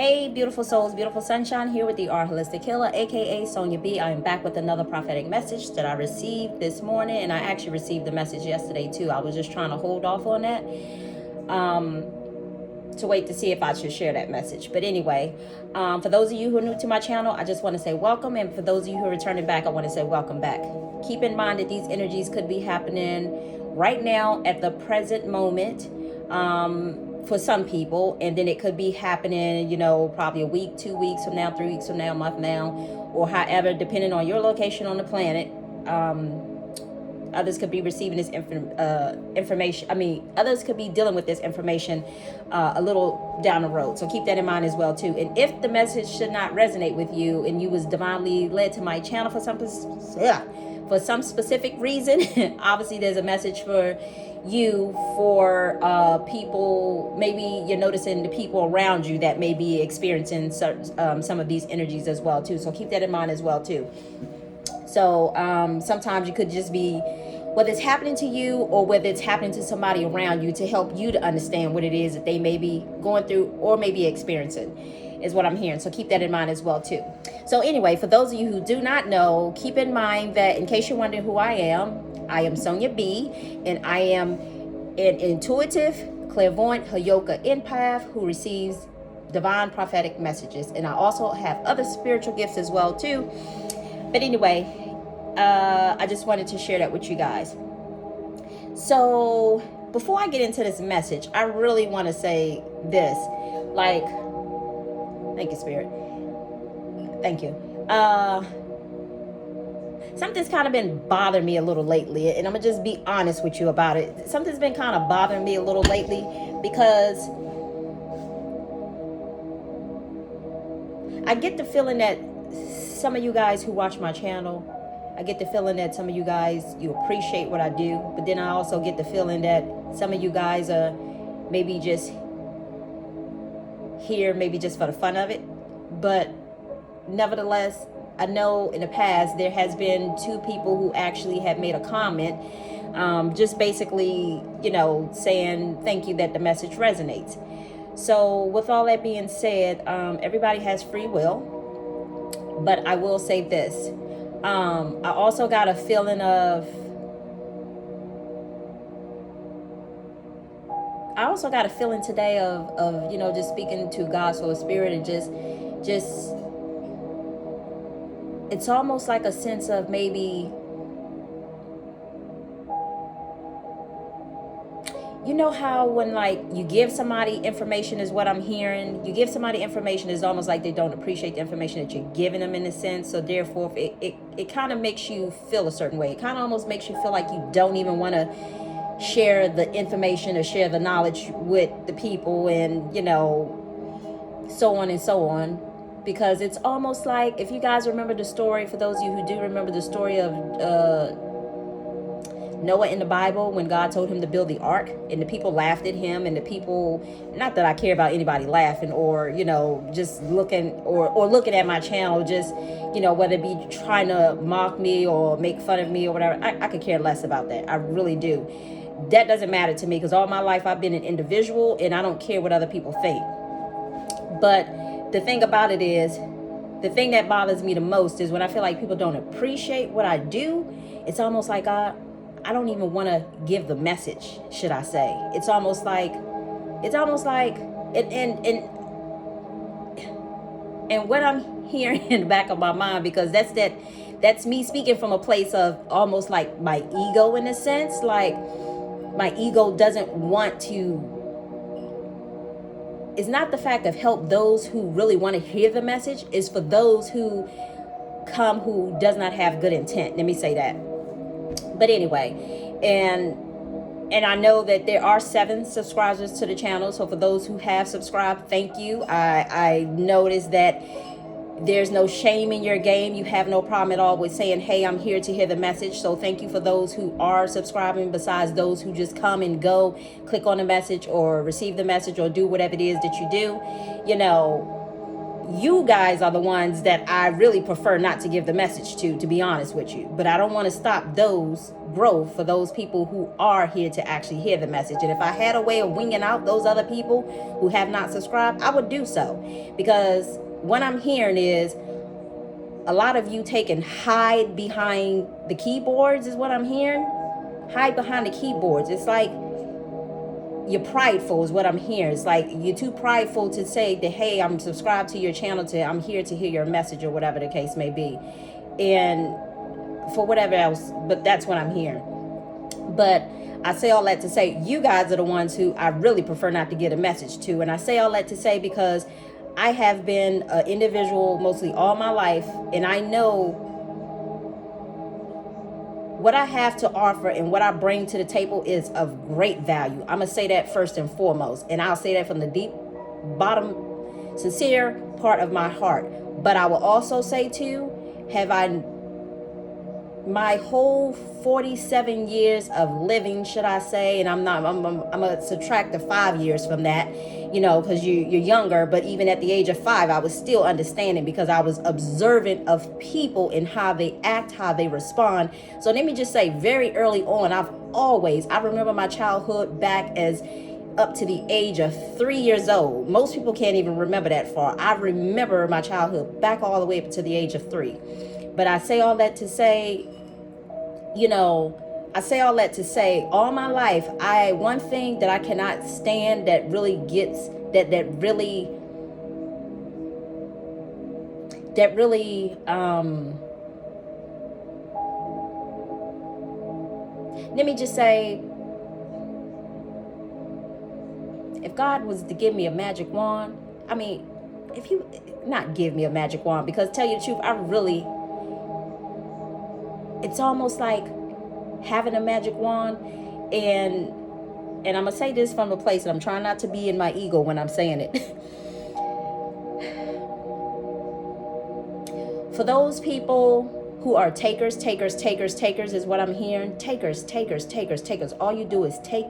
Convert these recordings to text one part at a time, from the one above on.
Hey, beautiful souls, beautiful sunshine, here with the R Holistic Healer, aka Sonia B. I am back with another prophetic message that I received this morning, and I actually received the message yesterday too. I was just trying to hold off on that to wait to see if I should share that message. But anyway, for those of you who are new to my channel, I just want to say welcome, and for those of you who are returning back, I want to say welcome back. Keep in mind that these energies could be happening right now at the present moment. For some people, and then it could be happening, probably a week, 2 weeks from now, 3 weeks from now, a month now, or however, depending on your location on the planet. Others could be receiving this information. Others could be dealing with this information a little down the road. So keep that in mind as well too. And if the message should not resonate with you, and you was divinely led to my channel for some specific reason, obviously there's a message for you, for people. Maybe you're noticing the people around you that may be experiencing some of these energies as well too. So keep that in mind as well too. So sometimes you could just be, whether it's happening to you or whether it's happening to somebody around you, to help you to understand what it is that they may be going through or maybe experiencing, is what I'm hearing. So keep that in mind as well too. So anyway, for those of you who do not know, keep in mind that, in case you're wondering who I am Sonia B, and I am an intuitive, clairvoyant, Hayoka empath who receives divine prophetic messages. And I also have other spiritual gifts as well too. But anyway, I just wanted to share that with you guys. So before I get into this message, I really want to say this. Thank you, Spirit. Thank you. Something's kind of been bothering me a little lately, and I'm gonna just be honest with you about it. Something's been kind of bothering me a little lately, because I get the feeling that some of you guys who watch my channel, I get the feeling that some of you guys, you appreciate what I do, but then I also get the feeling that some of you guys are maybe just here, maybe just for the fun of it. But nevertheless, I know in the past there has been 2 people who actually have made a comment, just basically, saying thank you, that the message resonates. So with all that being said, everybody has free will, but I will say this. I also got a feeling today of just speaking to God's Holy Spirit, and just it's almost like a sense of maybe, how when you give somebody information, is what I'm hearing. You give somebody information, it's almost like they don't appreciate the information that you're giving them, in a sense. So therefore, it kind of makes you feel a certain way. It kind of almost makes you feel like you don't even want to share the information or share the knowledge with the people, and so on and so on. Because it's almost like, if you guys remember the story, for those of you who do remember the story of Noah in the Bible, when God told him to build the ark, and the people laughed at him, and the people, not that I care about anybody laughing or just looking or looking at my channel, just whether it be trying to mock me or make fun of me or whatever, I could care less about that. I really do. That doesn't matter to me, because all my life I've been an individual, and I don't care what other people think. But the thing about it is, the thing that bothers me the most is when I feel like people don't appreciate what I do. It's almost like I don't even want to give the message, should I say. It's almost like, and what I'm hearing in the back of my mind, because that's me speaking from a place of almost like my ego, in a sense. Like, my ego doesn't want to, it's not the fact of help those who really want to hear the message. It's for those who come who does not have good intent. Let me say that. But anyway, and I know that there are 7 subscribers to the channel. So for those who have subscribed, thank you. I noticed that there's no shame in your game. You have no problem at all with saying, hey, I'm here to hear the message. So thank you for those who are subscribing, besides those who just come and go, click on the message or receive the message or do whatever it is that you do. You guys are the ones that I really prefer not to give the message to be honest with you. But I don't want to stop those growth for those people who are here to actually hear the message. And if I had a way of winging out those other people who have not subscribed, I would do so. Because what I'm hearing is a lot of you take and hide behind the keyboards is what I'm hearing. Hide behind the keyboards. It's like you're prideful is what I'm hearing. It's like you're too prideful to say that, hey, I'm subscribed to your channel, I'm here to hear your message, or whatever the case may be. And for whatever else, but that's what I'm hearing. But I say all that to say you guys are the ones who I really prefer not to get a message to. And I say all that to say because I have been an individual mostly all my life, and I know what I have to offer and what I bring to the table is of great value. I'm going to say that first and foremost. And I'll say that from the deep bottom, sincere part of my heart. But I will also say too, my whole 47 years of living, should I say, and I'm gonna subtract the 5 years from that, because you're younger, but even at the age of 5, I was still understanding because I was observant of people and how they act, how they respond. So let me just say, very early on, I remember my childhood back as up to the age of 3 years old. Most people can't even remember that far. I remember my childhood back all the way up to the age of 3. But I say all that to say, all my life, one thing that I cannot stand that really gets, let me just say, if God was to give me a magic wand, if you not give me a magic wand, because tell you the truth, it's almost like having a magic wand, and I'm gonna say this from a place, and I'm trying not to be in my ego when I'm saying it. For those people who are takers is what I'm hearing. Takers. All you do is take,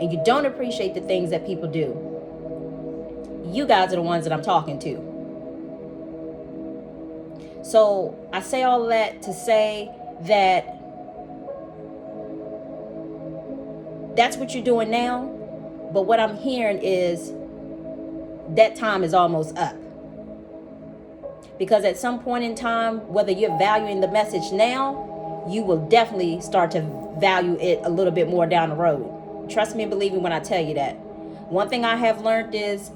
and you don't appreciate the things that people do. You guys are the ones that I'm talking to. So I say all that to say that that's what you're doing now. But what I'm hearing is that time is almost up. Because at some point in time, whether you're valuing the message now, you will definitely start to value it a little bit more down the road. Trust me and believe me when I tell you that. One thing I have learned is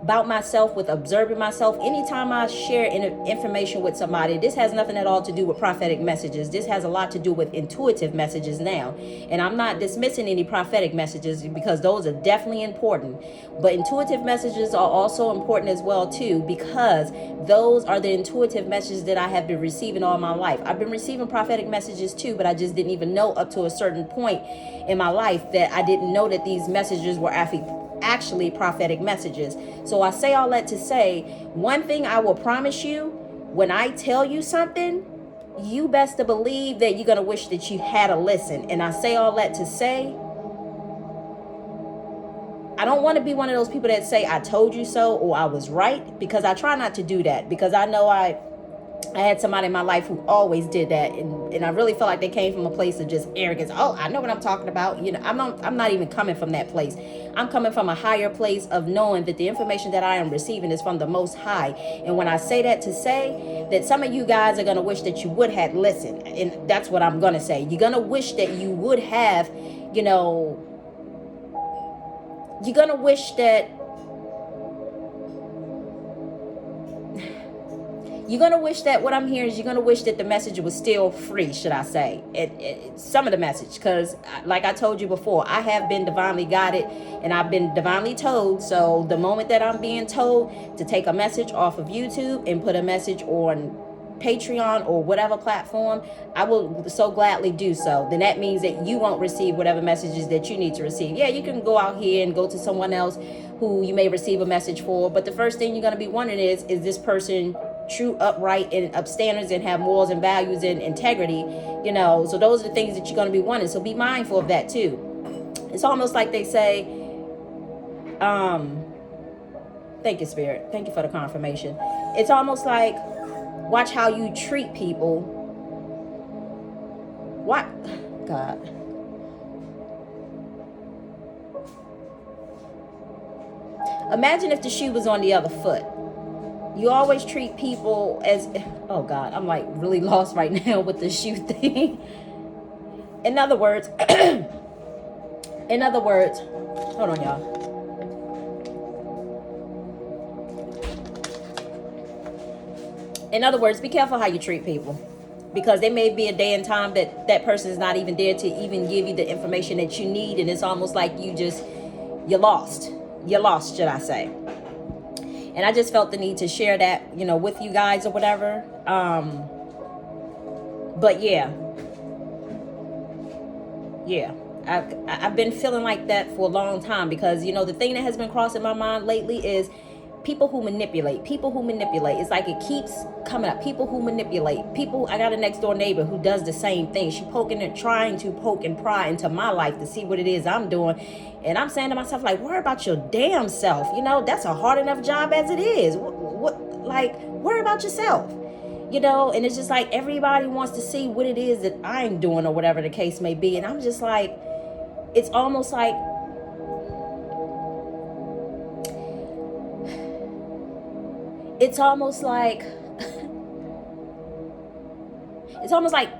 about myself, with observing myself, anytime I share information with somebody, this has nothing at all to do with prophetic messages. This has a lot to do with intuitive messages now. And I'm not dismissing any prophetic messages, because those are definitely important. But intuitive messages are also important as well too, because those are the intuitive messages that I have been receiving all my life. I've been receiving prophetic messages too, but I just didn't even know up to a certain point in my life that I didn't know that these messages were actually prophetic messages. So I say all that to say, one thing I will promise you, when I tell you something, you best to believe that you're going to wish that you had a listen. And I say all that to say, I don't want to be one of those people that say I told you so or I was right, because I try not to do that, because I know I had somebody in my life who always did that, and I really felt like they came from a place of just arrogance. Oh, I know what I'm talking about. I'm not even coming from that place. I'm coming from a higher place of knowing that the information that I am receiving is from the Most High. And when I say that, to say that some of you guys are going to wish that you would have listened, and that's what I'm going to say. You're going to wish that you would have, you're going to wish that what I'm hearing is, you're going to wish that the message was still free, should I say. Some of the message, because like I told you before, I have been divinely guided and I've been divinely told. So the moment that I'm being told to take a message off of YouTube and put a message on Patreon or whatever platform, I will so gladly do so. Then that means that you won't receive whatever messages that you need to receive. Yeah, you can go out here and go to someone else who you may receive a message for, but the first thing you're going to be wondering is this person true, upright, and upstanders, and have morals and values and integrity? So those are the things that you're going to be wanting. So be mindful of that too. It's almost like they say, Thank you, Spirit. Thank you for the confirmation. It's almost like, watch how you treat people. What? God. Imagine if the shoe was on the other foot. You always treat people as, oh God, I'm like really lost right now with the shoe thing. In other words, hold on, y'all. In other words, be careful how you treat people, because there may be a day and time that that person is not even there to even give you the information that you need, and it's almost like you're lost. You're lost, should I say? And I just felt the need to share that, with you guys or whatever. But yeah, I've been feeling like that for a long time, because the thing that has been crossing my mind lately is people who manipulate. It's like it keeps coming up. People who manipulate. I got a next door neighbor who does the same thing. She trying to poke and pry into my life to see what it is I'm doing. And I'm saying to myself, like, worry about your damn self. That's a hard enough job as it is. Worry about yourself. And it's just like everybody wants to see what it is that I'm doing or whatever the case may be. And I'm just like, it's almost like,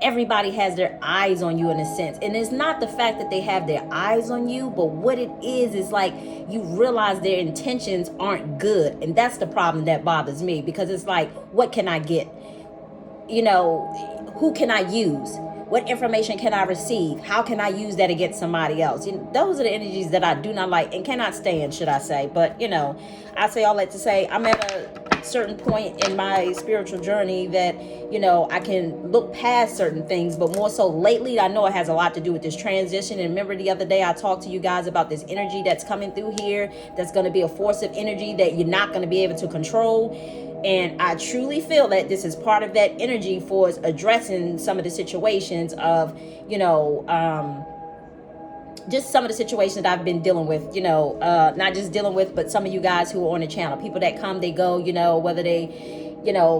everybody has their eyes on you in a sense. And it's not the fact that they have their eyes on you, but what it is like you realize their intentions aren't good. And that's the problem that bothers me, because it's like, what can I get? Who can I use? What information can I receive? How can I use that against somebody else? Those are the energies that I do not like and cannot stand, should I say. But, I say all that to say I'm at a certain point in my spiritual journey that, I can look past certain things. But more so lately, I know it has a lot to do with this transition. And remember the other day I talked to you guys about this energy that's coming through here. That's going to be a force of energy that you're not going to be able to control. And I truly feel that this is part of that energy for us addressing some of the situations of, just some of the situations that I've been dealing with, not just dealing with, but some of you guys who are on the channel, people that come, they go, whether they,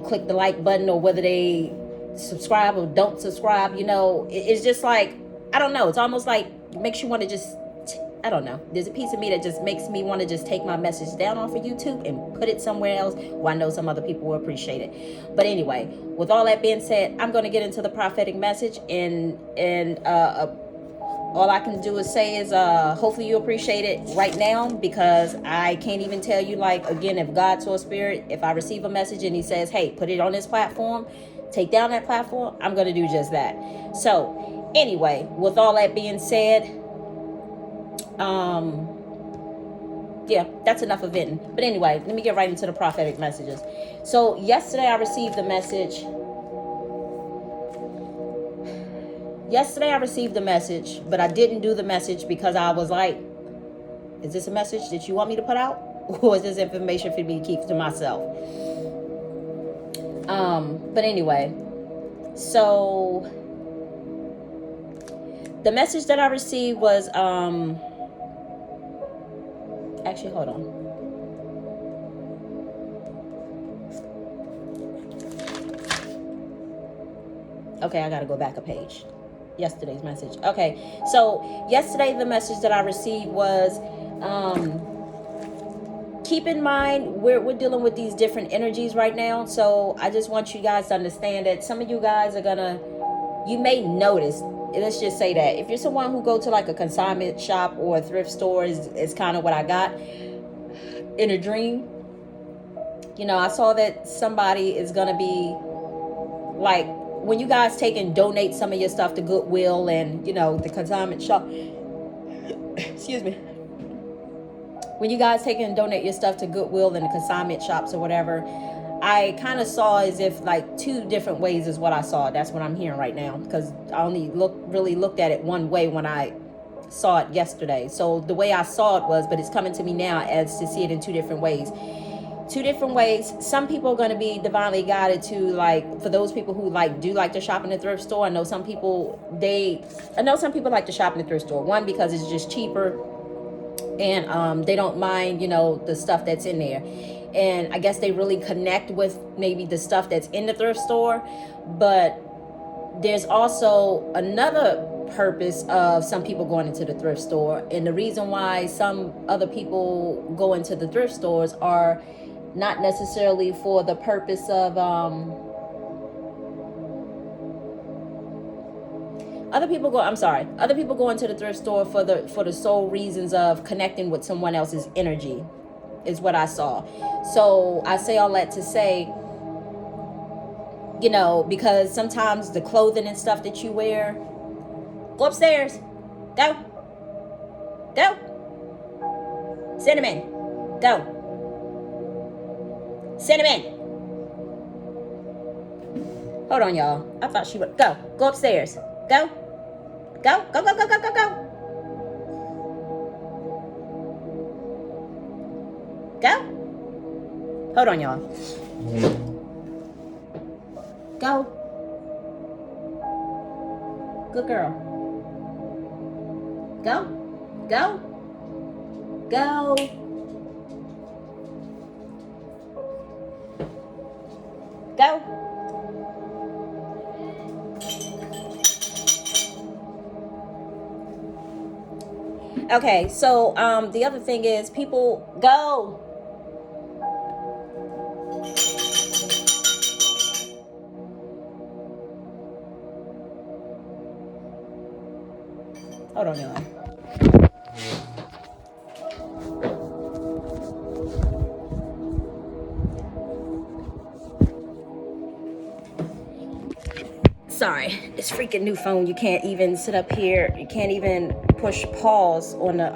click the like button or whether they subscribe or don't subscribe, it's just like, I don't know. It's almost like it makes you want to just, I don't know. There's a piece of me that just makes me want to just take my message down off of YouTube and put it somewhere else where I know some other people will appreciate it. But anyway, with all that being said, I'm going to get into the prophetic message, and all I can do is say is hopefully you appreciate it right now, because I can't even tell you, like, again, if God's or Spirit, if I receive a message and he says, hey, put it on this platform, take down that platform, I'm going to do just that. So anyway, with all that being said, yeah, that's enough of it. But anyway, let me get right into the prophetic messages. So yesterday I received a message. But I didn't do the message because I was like, is this a message that you want me to put out? Or is this information for me to keep to myself? But anyway, so the message that I received was, actually, hold on. Okay, I gotta go back a page. Yesterday's message. Okay, so yesterday the message that I received was, keep in mind we're dealing with these different energies right now. So I just want you guys to understand that some of you guys you may notice, let's just say that if you're someone who go to like a consignment shop or a thrift store, is kind of what I got in a dream. I saw that somebody is gonna be like, when you guys take and donate some of your stuff to Goodwill and the consignment shop, excuse me, when you guys take and donate your stuff to Goodwill and the consignment shops or whatever, I kind of saw as if like two different ways is what I saw. That's what I'm hearing right now, because I only really looked at it one way when I saw it yesterday. So the way I saw it was, but it's coming to me now as to see it in two different ways. Some people are going to be divinely guided to, like, for those people who do like to shop in the thrift store. I know some people like to shop in the thrift store. One, because it's just cheaper, and they don't mind, the stuff that's in there. and I guess they really connect with maybe the stuff that's in the thrift store. But there's also another purpose of some people going into the thrift store, and the reason why some other people go into the thrift stores are not necessarily for the purpose of other people go into the thrift store for the sole reasons of connecting with someone else's energy, is what I saw. So I say all that to say, because sometimes the clothing and stuff that you wear, go upstairs, go, cinnamon, go, cinnamon. Hold on, y'all. I thought she would go upstairs, go. Go. Go. Hold on, y'all. Go. Good girl. Go. Go. Okay, so the other thing is people go. Hold on, y'all. Sorry, this freaking new phone, you can't even sit up here. You can't even push pause on the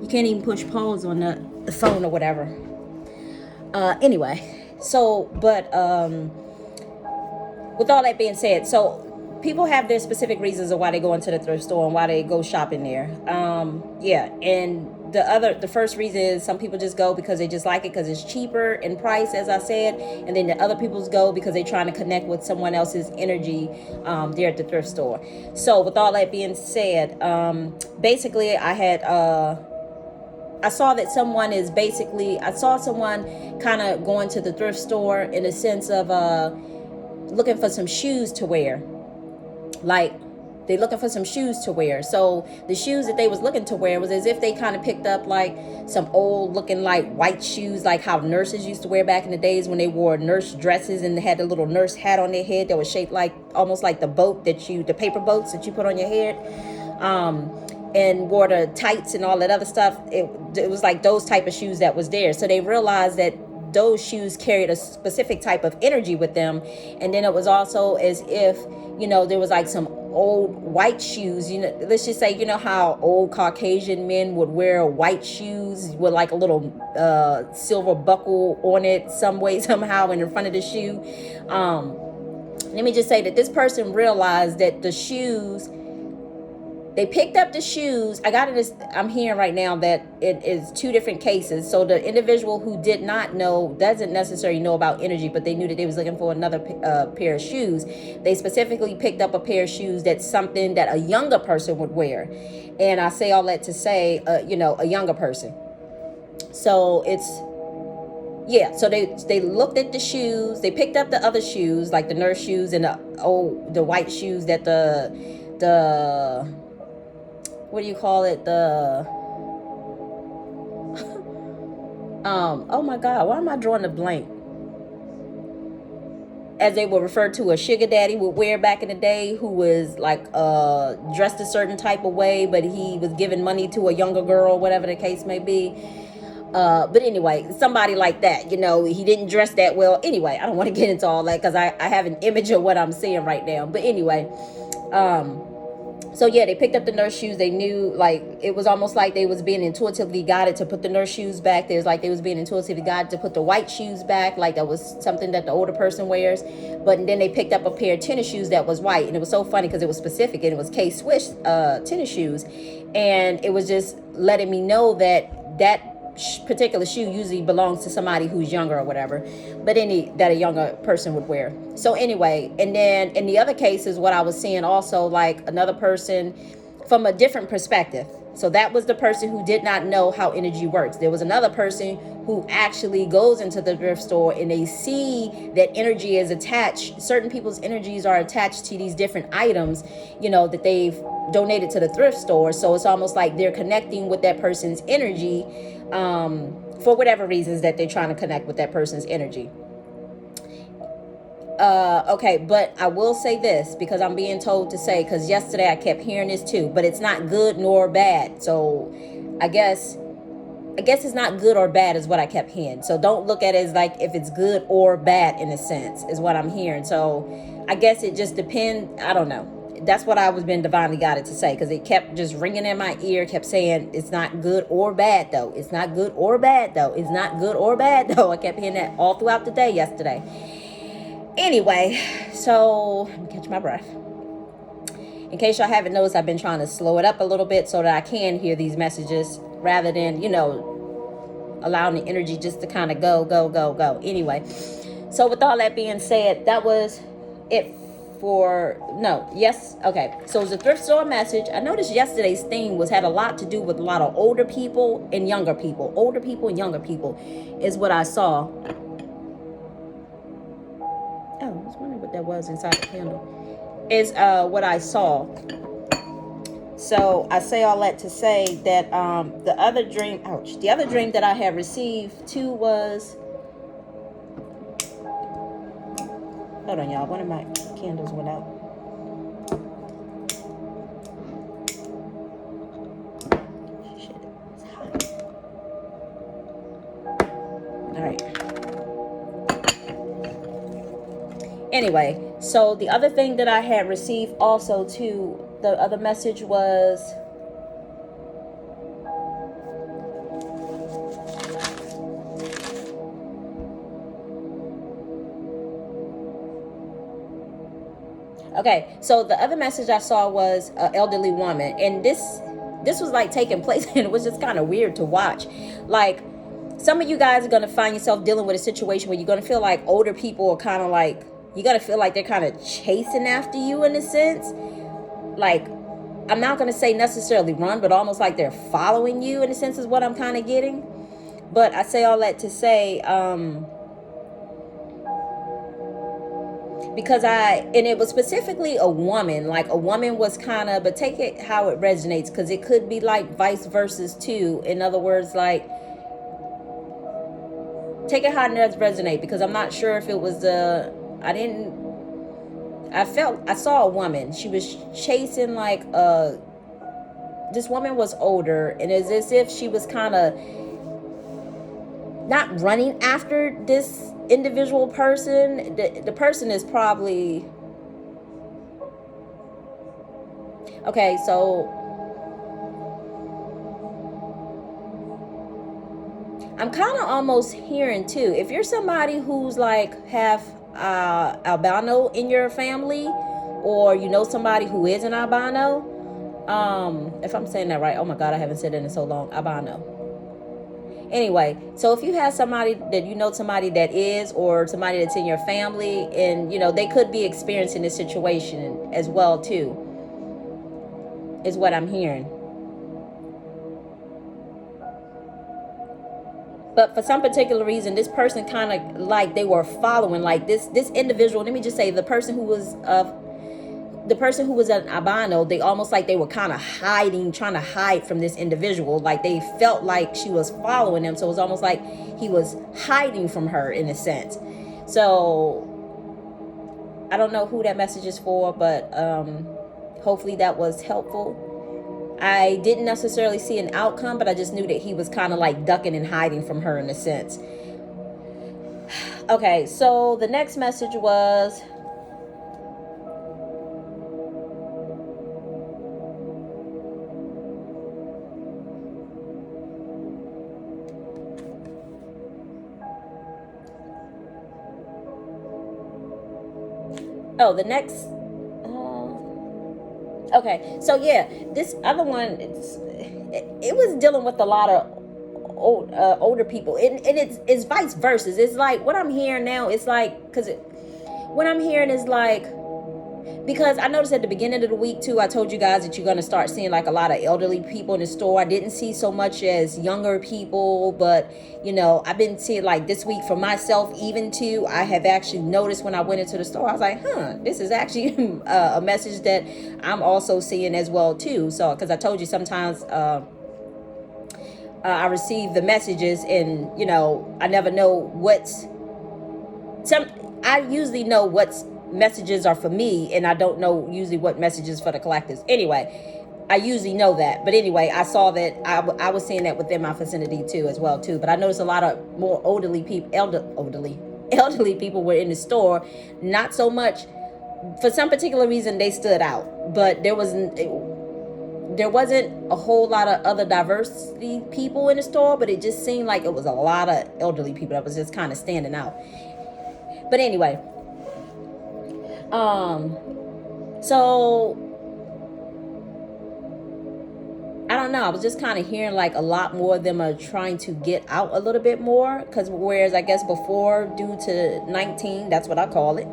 you can't even push pause on the phone or whatever. Anyway, so but with all that being said, so people have their specific reasons of why they go into the thrift store and why they go shopping there. And the first reason is some people just go because they just like it because it's cheaper in price, as I said, and then the other people's go because they're trying to connect with someone else's energy there at the thrift store. So with all that being said, basically I saw that someone I saw someone kind of going to the thrift store in a sense of looking for some shoes to wear. Like, they looking for some shoes to wear. So the shoes that they was looking to wear was as if they kind of picked up like some old looking like white shoes, like how nurses used to wear back in the days when they wore nurse dresses and they had the little nurse hat on their head that was shaped like almost like the paper boats that you put on your head. And wore the tights and all that other stuff. It was like those type of shoes that was there. So they realized that those shoes carried a specific type of energy with them. And then it was also as if, there was like some old white shoes, let's just say, how old Caucasian men would wear white shoes with like a little silver buckle on it some way, somehow in front of the shoe. Let me just say that this person realized that the shoes, they picked up the shoes. I'm hearing right now that it is two different cases. So the individual who did not know, doesn't necessarily know about energy, but they knew that they was looking for another pair of shoes. They specifically picked up a pair of shoes that's something that a younger person would wear. And I say all that to say, a younger person. So so they looked at the shoes. They picked up the other shoes, like the nurse shoes and the white shoes that the what do you call it? Oh my God, why am I drawing a blank? As they were referred to, a sugar daddy would wear back in the day, who was like dressed a certain type of way, but he was giving money to a younger girl, whatever the case may be. But anyway, somebody like that, he didn't dress that well. Anyway, I don't want to get into all that because I have an image of what I'm seeing right now. But anyway, so yeah, they picked up the nurse shoes. They knew, like, it was almost like they was being intuitively guided to put the nurse shoes back. There's like they was being intuitively guided to put the white shoes back, like that was something that the older person wears. But then they picked up a pair of tennis shoes that was white, and it was so funny because it was specific, and it was K-Swiss tennis shoes, and it was just letting me know that particular shoe usually belongs to somebody who's younger or whatever, but that a younger person would wear. So anyway, and then in the other cases, what I was seeing also, like another person from a different perspective. So that was the person who did not know how energy works. There was another person who actually goes into the thrift store and they see that energy is attached. Certain people's energies are attached to these different items, that they've donated to the thrift store. So it's almost like they're connecting with that person's energy for whatever reasons that they're trying to connect with that person's energy. Okay, but I will say this because I'm being told to say, because yesterday I kept hearing this too, but it's not good nor bad. So I guess it's not good or bad is what I kept hearing. So don't look at it as like if it's good or bad in a sense is what I'm hearing. So I guess it just depends. I don't know. That's what I was being divinely guided to say, because it kept just ringing in my ear, kept saying it's not good or bad though. It's not good or bad though. It's not good or bad though. I kept hearing that all throughout the day yesterday. Anyway, so let me catch my breath. In case y'all haven't noticed, I've been trying to slow it up a little bit so that I can hear these messages rather than, allowing the energy just to kind of go. Anyway, so with all that being said, that was it okay. So it was a thrift store message. I noticed yesterday's theme had a lot to do with a lot of older people and younger people. Older people and younger people is what I saw. Oh, I was wondering what that was inside the candle. Is what I saw. So I say all that to say that the other dream that I had received too was, hold on y'all, one of my candles went out. Shit, it's hot. All right. Anyway, so the other thing that I had received also too, the other message was, okay, so the other message I saw was an elderly woman, and this was like taking place, and it was just kind of weird to watch. Like, some of you guys are going to find yourself dealing with a situation where you're going to feel like older people are kind of like, you're going to feel like they're kind of chasing after you in a sense. Like, I'm not going to say necessarily run, but almost like they're following you in a sense is what I'm kind of getting. But I say all that to say, because and it was specifically a woman, like a woman was kind of, but take it how it resonates, because it could be like vice versa too. In other words, like, take it how it resonates, because I'm not sure if it was I saw a woman. She was chasing like this woman was older, and it's as if she was kind of not running after this individual person. The person is probably, okay, so I'm kind of almost hearing too, if you're somebody who's like half albino in your family, or somebody who is an albino, if I'm saying that right, oh my god, I haven't said it in so long, albino. Anyway, so if you have somebody that somebody that is, or somebody that's in your family, and they could be experiencing this situation as well too, is what I'm hearing. But for some particular reason, this person kind of like they were following, like this individual. Let me just say, the person who was an albino, they almost like they were kind of hiding, trying to hide from this individual. Like they felt like she was following them. So it was almost like he was hiding from her in a sense. So I don't know who that message is for, but hopefully that was helpful. I didn't necessarily see an outcome, but I just knew that he was kind of like ducking and hiding from her in a sense. Okay, so the next message was, the next, okay, so yeah, this other one, it was dealing with a lot of older people, and it's vice versa. It's like what I'm hearing now, it's like, because what I'm hearing is like Because I noticed at the beginning of the week too, I told you guys that you're going to start seeing like a lot of elderly people in the store. I didn't see so much as younger people, but you know, I've been seeing like this week for myself even too. I have actually noticed when I went into the store, I was like, this is actually a message that I'm also seeing as well too. So, because I told you sometimes I receive the messages and, you know, I never know I usually know what's messages are for me, and I don't know usually what messages for the collectors. Anyway, I usually know that. But anyway, I saw that I was seeing that within my vicinity too as well too. But I noticed a lot of more elderly people were in the store. Not so much. For some particular reason, they stood out. But there wasn't a whole lot of other diversity people in the store, but it just seemed like it was a lot of elderly people that was just kind of standing out. But anyway, so I don't know. I was just kind of hearing like a lot more of them are trying to get out a little bit more, because whereas I guess before, due to 19, that's what I call it.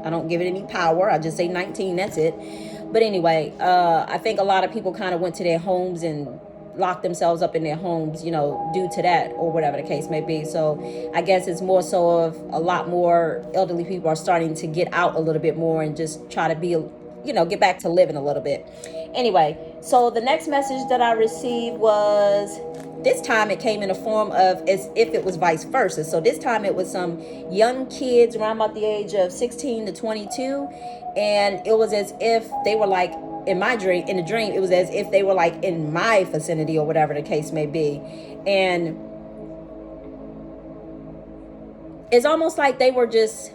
I don't give it any power. I just say 19. That's it. But anyway, I think a lot of people kind of went to their homes and locked themselves up in their homes, you know, due to that or whatever the case may be. So I guess it's more so of a lot more elderly people are starting to get out a little bit more and just try to be, you know, get back to living a little bit. Anyway, so the next message that I received was, this time it came in a form of as if it was vice versa. So this time it was some young kids around about the age of 16 to 22. And it was as if they were like, in the dream, it was as if they were like in my vicinity or whatever the case may be. And it's almost like they were just,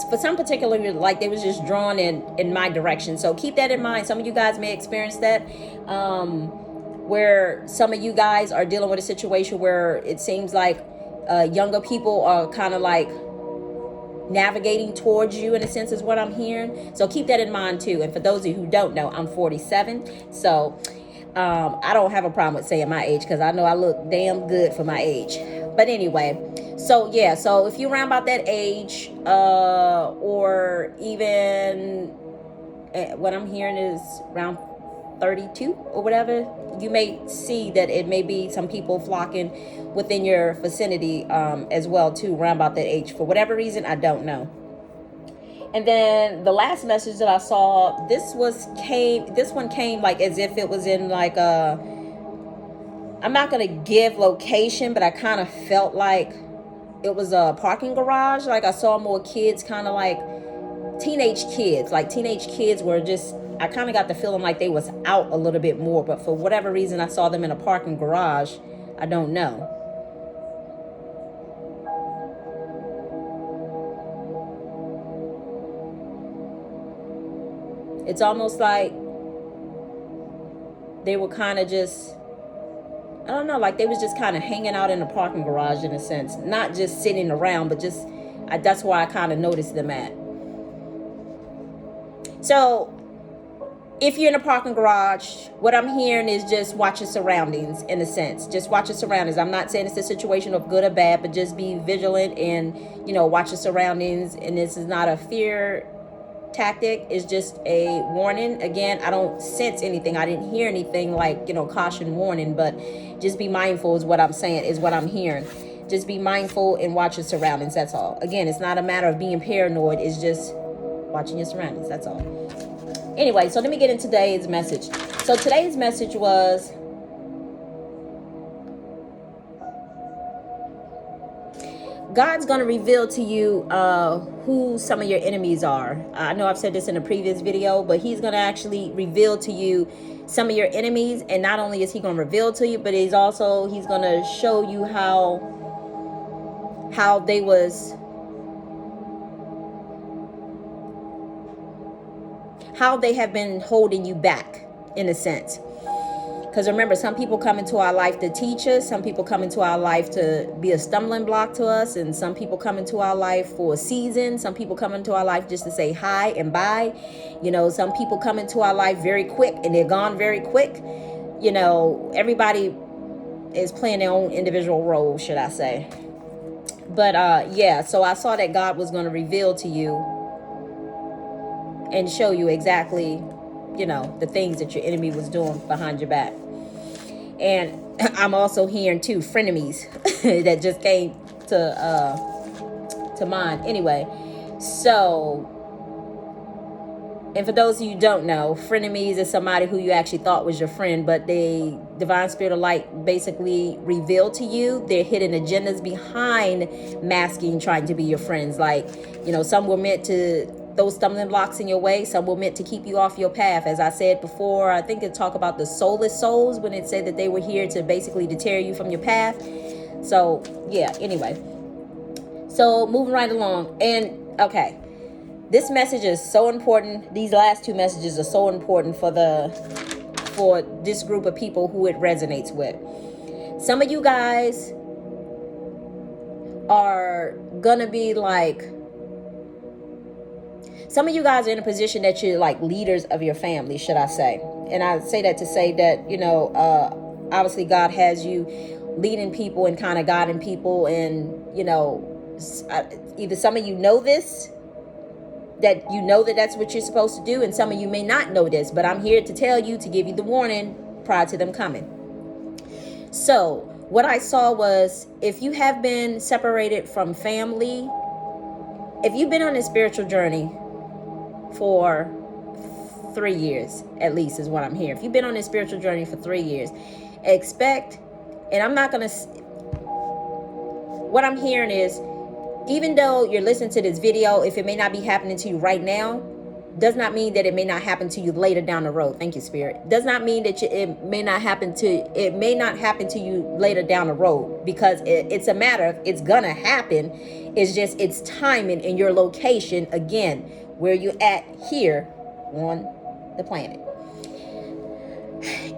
for some particular, like they was just drawn in my direction. So keep that in mind. Some of you guys may experience that, where some of you guys are dealing with a situation where it seems like younger people are kind of like navigating towards you, in a sense, is what I'm hearing. So keep that in mind too. And for those of you who don't know, I'm 47. So I don't have a problem with saying my age, because I know I look damn good for my age. But anyway, so yeah, so if you're around about that age, or even what I'm hearing is around 32 or whatever, you may see that it may be some people flocking within your vicinity as well too, around about that age. For whatever reason, I don't know. And then the last message that I saw, this one came like as if it was in like I'm not gonna give location, but I kind of felt like it was a parking garage. Like I saw more kids, kind of like teenage kids were just, I kind of got the feeling like they was out a little bit more, but for whatever reason I saw them in a parking garage. I don't know. It's almost like they were kind of just, I don't know, like they was just kind of hanging out in the parking garage, in a sense, not just sitting around, but just that's why I kind of noticed them at. So if you're in a parking garage, what I'm hearing is just watch your surroundings, in a sense. Just watch your surroundings. I'm not saying it's a situation of good or bad, but just be vigilant and, you know, watch your surroundings. And this is not a fear tactic. It's just a warning. Again, I don't sense anything. I didn't hear anything like, you know, caution, warning, but just be mindful is what I'm saying, is what I'm hearing. Just be mindful and watch your surroundings. That's all. Again, it's not a matter of being paranoid. It's just watching your surroundings. That's all. Anyway, so let me get into today's message. So today's message was, God's going to reveal to you who some of your enemies are. I know I've said this in a previous video, but he's going to actually reveal to you some of your enemies. And not only is he going to reveal to you, but he's going to show you how they have been holding you back, in a sense. Because remember, some people come into our life to teach us. Some people come into our life to be a stumbling block to us. And some people come into our life for a season. Some people come into our life just to say hi and bye. You know, some people come into our life very quick and they're gone very quick. You know, everybody is playing their own individual role, should I say. But yeah, so I saw that God was going to reveal to you and show you exactly, the things that your enemy was doing behind your back. And I'm also hearing too frenemies that just came to mind. Anyway, so, and for those of you who don't know, frenemies is somebody who you actually thought was your friend, but they, divine spirit of light, basically revealed to you their hidden agendas behind masking trying to be your friends. Like, some were meant to throw stumbling blocks in your way. Some were meant to keep you off your path. As I said before, I think it talk about the soulless souls when it said that they were here to basically deter you from your path. So yeah, anyway, so moving right along. And okay, this message is so important. These last two messages are so important for this group of people who it resonates with. Some of you guys are gonna be like, some of you guys are in a position that you're like leaders of your family, should I say. And I say that to say that, obviously God has you leading people and kind of guiding people. And, either some of you know this, that that's what you're supposed to do. And some of you may not know this, but I'm here to tell you, to give you the warning prior to them coming. So what I saw was, if you have been separated from family, if you've been on a spiritual journey for 3 years, at least is what I'm hearing. If you've been on this spiritual journey for 3 years, expect, and I'm not going to, what I'm hearing is, even though you're listening to this video, if it may not be happening to you right now, does not mean that it may not happen to you later down the road. Thank you, Spirit. Does not mean that it may not happen to you later down the road, because it's a matter of, it's gonna happen. It's just, it's timing and your location, again, where you at here on the planet.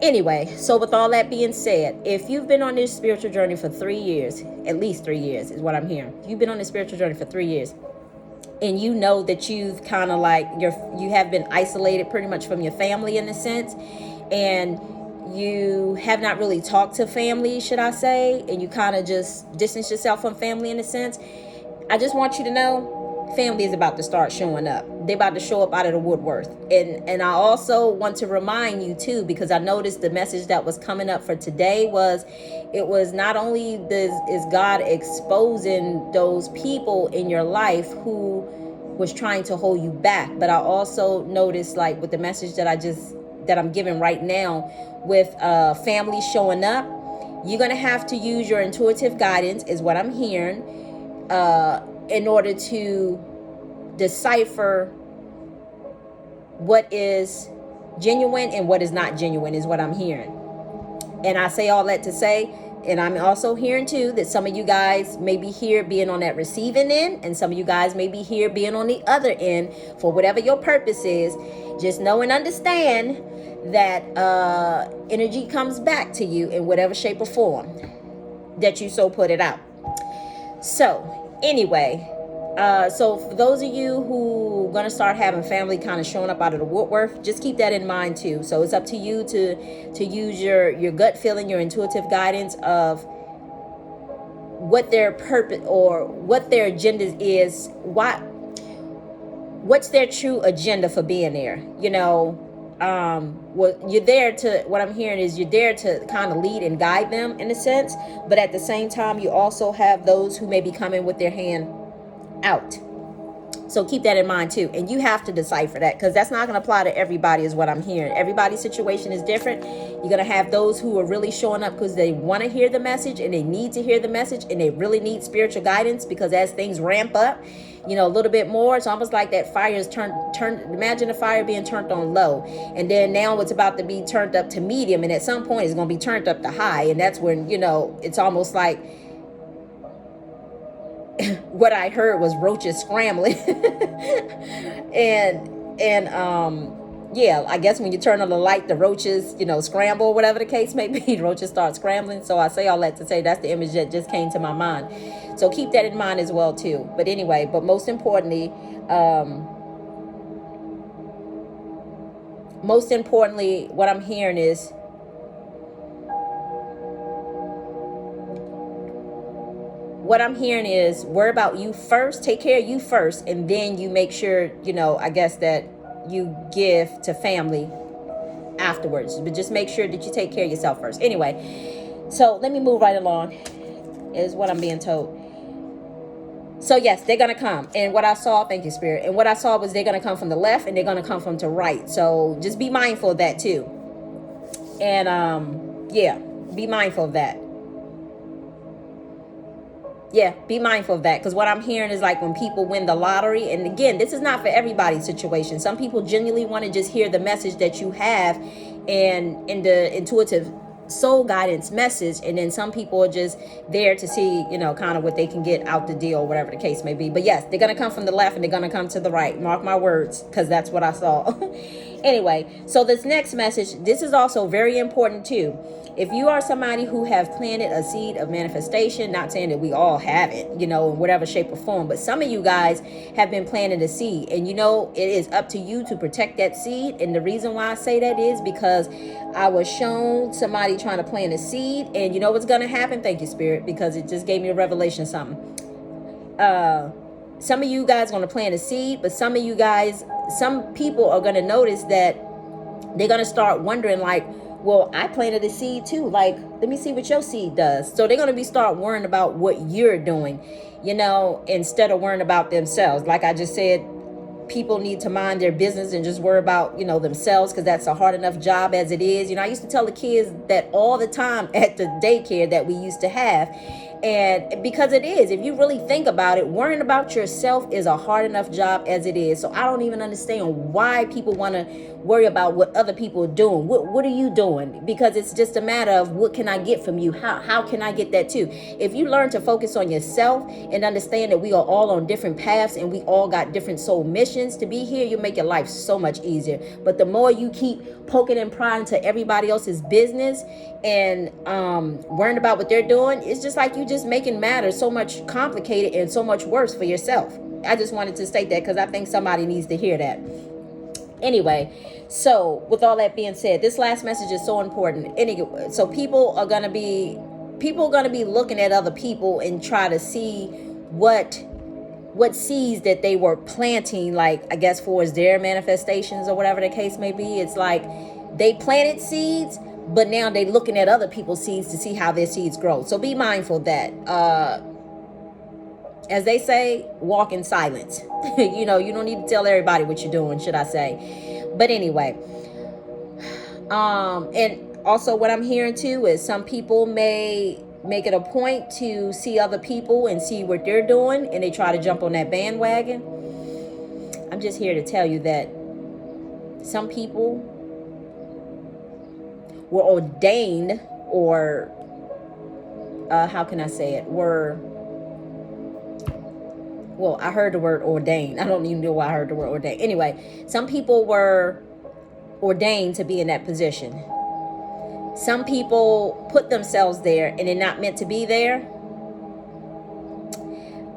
Anyway, so with all that being said, if you've been on this spiritual journey for 3 years, at least 3 years is what I'm hearing. If you've been on this spiritual journey for 3 years, and you know that you've kind of like, you have been isolated pretty much from your family in a sense, and you have not really talked to family, should I say, and you kind of just distance yourself from family in a sense, I just want you to know, family is about to start showing up. They're about to show up out of the woodwork. And I also want to remind you too, because I noticed the message that was coming up for today was, it was not only is God exposing those people in your life who was trying to hold you back, but I also noticed, like with the message that I'm giving right now, with family showing up, you're going to have to use your intuitive guidance, is what I'm hearing, in order to decipher what is genuine and what is not genuine, is what I'm hearing. And I say all that to say, and I'm also hearing too, that some of you guys may be here being on that receiving end, and some of you guys may be here being on the other end for whatever your purpose is. Just know and understand that energy comes back to you in whatever shape or form that you so put it out. So anyway, so for those of you who are going to start having family kind of showing up out of the woodwork, just keep that in mind too. So it's up to you to use your gut feeling, your intuitive guidance of what their purpose or what their agenda is. What's their true agenda for being there? You're there to, what I'm hearing is, you're there to kind of lead and guide them in a sense, but at the same time, you also have those who may be coming with their hand out. So keep that in mind too. And you have to decipher that, because that's not going to apply to everybody, is what I'm hearing. Everybody's situation is different. You're going to have those who are really showing up because they want to hear the message and they need to hear the message and they really need spiritual guidance, because as things ramp up, a little bit more, it's almost like that fire is turned. Imagine the fire being turned on low, and then now it's about to be turned up to medium, and at some point it's going to be turned up to high. And that's when, it's almost like, what I heard was roaches scrambling. Yeah, I guess when you turn on the light, the roaches, scramble, whatever the case may be, the roaches start scrambling. So I say all that to say that's the image that just came to my mind. So keep that in mind as well too. But anyway, most importantly, what I'm hearing is, worry about you first, take care of you first, and then you make sure, I guess that you give to family afterwards. But just make sure that you take care of yourself first. Anyway, so let me move right along, is what I'm being told. So yes, they're going to come. And what I saw, thank you, Spirit. And what I saw was they're going to come from the left and they're going to come from the right. So just be mindful of that too. And yeah, be mindful of that. Yeah, be mindful of that. Because what I'm hearing is like when people win the lottery. And again, this is not for everybody's situation. Some people genuinely want to just hear the message that you have and in the intuitive soul guidance message. And then some people are just there to see, you know, kind of what they can get out the deal, whatever the case may be. But yes, they're going to come from the left and they're going to come to the right. Mark my words, because that's what I saw. Anyway, so this next message, this is also very important too. If you are somebody who have planted a seed of manifestation, not saying that we all have it, you know, in whatever shape or form, but some of you guys have been planting a seed, and you know, it is up to you to protect that seed. And the reason why I say that is because I was shown somebody trying to plant a seed, and you know what's going to happen? Thank you, Spirit, because it just gave me a revelation, something. Some of you guys are going to plant a seed, but some of you guys, some people are going to notice that they're going to start wondering like, well, I planted a seed too. Like, let me see what your seed does. So they're going to be start worrying about what you're doing, you know, instead of worrying about themselves. Like I just said, people need to mind their business and just worry about, you know, themselves, because that's a hard enough job as it is. You know, I used to tell the kids that all the time at the daycare that we used to have. And because it is, if you really think about it, worrying about yourself is a hard enough job as it is. So I don't even understand why people want to worry about what other people are doing. What are you doing? Because it's just a matter of what can I get from you? How can I get that too? If you learn to focus on yourself and understand that we are all on different paths and we all got different soul missions to be here, you make your life so much easier. But the more you keep poking and prying to everybody else's business and worrying about what they're doing, it's just like you just making matters so much complicated and so much worse for yourself. I just wanted to state that because I think somebody needs to hear that. Anyway, so with all that being said, this last message is so important. Anyway, so people are gonna be looking at other people and try to see what seeds that they were planting, like I guess for their manifestations or whatever the case may be. It's like they planted seeds, but now they're looking at other people's seeds to see how their seeds grow. So be mindful of that. As they say, walk in silence. You know, you don't need to tell everybody what you're doing, should I say. But anyway, and also what I'm hearing too is some people may make it a point to see other people and see what they're doing, and they try to jump on that bandwagon. I'm just here to tell you that some people were ordained, or how can I say it, well, I heard the word ordained. I don't even know why I heard the word ordained. Anyway, some people were ordained to be in that position. Some people put themselves there and they're not meant to be there.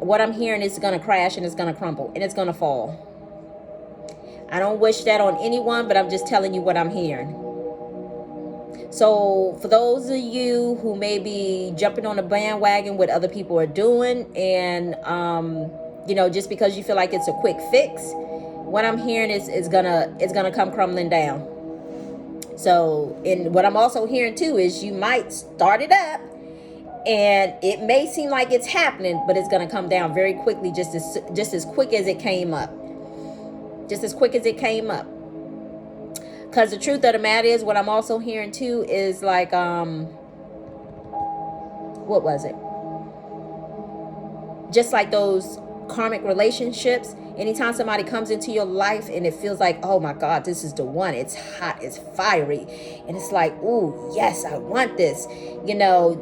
What I'm hearing is going to crash and it's going to crumble and it's going to fall. I don't wish that on anyone, but I'm just telling you what I'm hearing. So for those of you who may be jumping on the bandwagon, what other people are doing, and you know, just because you feel like it's a quick fix, what I'm hearing is it's gonna come crumbling down. So, and what I'm also hearing too is you might start it up and it may seem like it's happening, but it's gonna come down very quickly, just as quick as it came up. Just as quick as it came up. Because the truth of the matter is, what I'm also hearing too is like, what was it? Just like those karmic relationships, anytime somebody comes into your life and it feels like, oh my God, this is the one, it's hot, it's fiery, and it's like, ooh, yes, I want this, you know,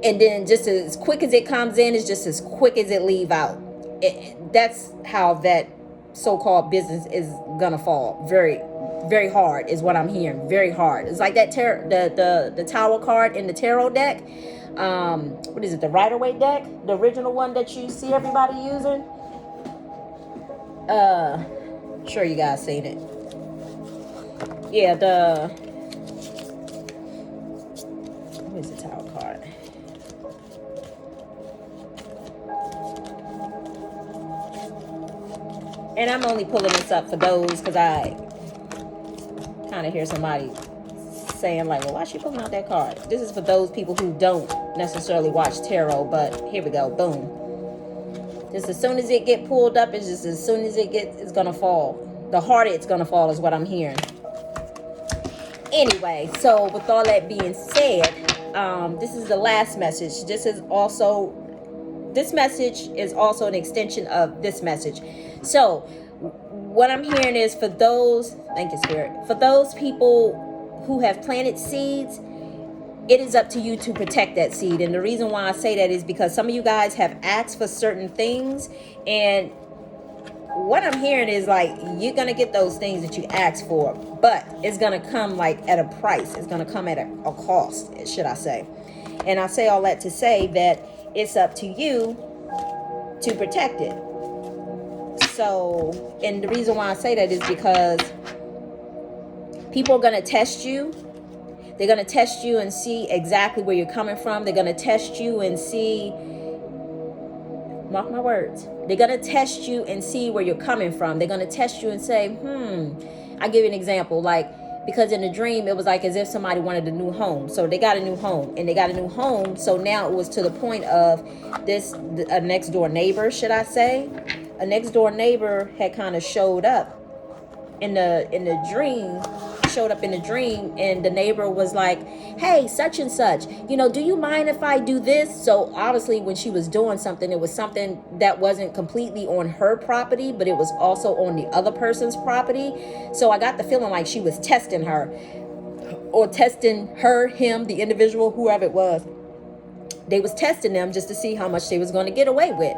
and then just as quick as it comes in, it's just as quick as it leave out. That's how that so-called business is gonna fall. Very, very hard is what I'm hearing. Very hard. It's like that the Tower card in the tarot deck. What is it, the Rider-Waite deck, the original one that you see everybody using? Sure you guys seen it. Yeah, where's the Tower card? And I'm only pulling this up for those because kind of hear somebody saying like, well, why is she pulling out that card? This is for those people who don't necessarily watch tarot, but here we go. Boom. Just as soon as it get pulled up, it's just as soon as it's gonna fall. The harder it's gonna fall is what I'm hearing. Anyway, so with all that being said, this is the last message. This message is also an extension of this message. So what I'm hearing is for those, thank you, Spirit, for those people who have planted seeds, it is up to you to protect that seed. And the reason why I say that is because some of you guys have asked for certain things, and what I'm hearing is like, you're going to get those things that you asked for, but it's going to come like at a price. It's going to come at a cost, should I say. And I say all that to say that it's up to you to protect it. So, and the reason why I say that is because people are going to test you. They're going to test you and see exactly where you're coming from. They're going to test you and see, mark my words, they're going to test you and see where you're coming from. They're going to test you and say, I'll give you an example. Like, because in the dream, it was like as if somebody wanted a new home. So they got a new home, and they got a new home. So now it was to the point of a next door neighbor, should I say? A next door neighbor had kind of showed up in the dream, and the neighbor was like, hey, such and such, do you mind if I do this? So obviously when she was doing something, it was something that wasn't completely on her property, but it was also on the other person's property. So I got the feeling like she was testing her, or testing her, him, the individual, whoever it was. They was testing them just to see how much they was going to get away with.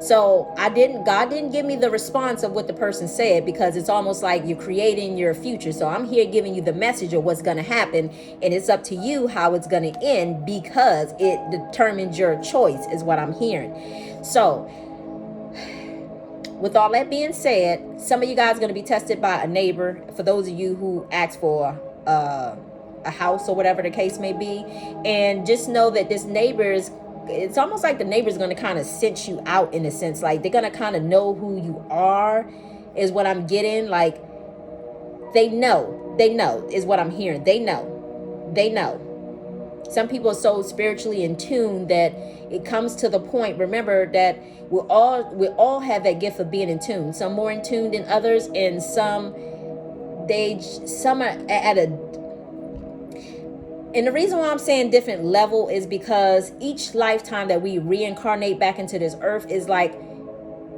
So God didn't give me the response of what the person said, because it's almost like you're creating your future. So I'm here giving you the message of what's going to happen, and it's up to you how it's going to end, because it determines your choice, is what I'm hearing. So with all that being said, some of you guys are going to be tested by a neighbor. For those of you who asked for a house or whatever the case may be, and just know that this it's almost like the neighbor's going to kind of sense you out, in a sense. Like, they're going to kind of know who you are, is what I'm getting. Like, they know is what I'm hearing. They know. Some people are so spiritually in tune that it comes to the point. Remember that we all have that gift of being in tune. Some more in tune than others, and some are at a. And the reason why I'm saying different level is because each lifetime that we reincarnate back into this earth is like,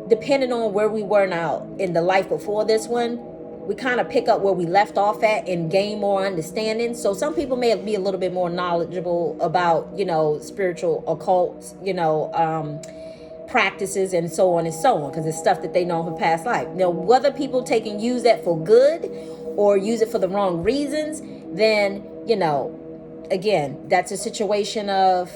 depending on where we were now in the life before this one, we kind of pick up where we left off at and gain more understanding. So some people may be a little bit more knowledgeable about, spiritual occult, practices and so on, because it's stuff that they know from past life. Now, whether people take and use that for good or use it for the wrong reasons, then, again, that's a situation of,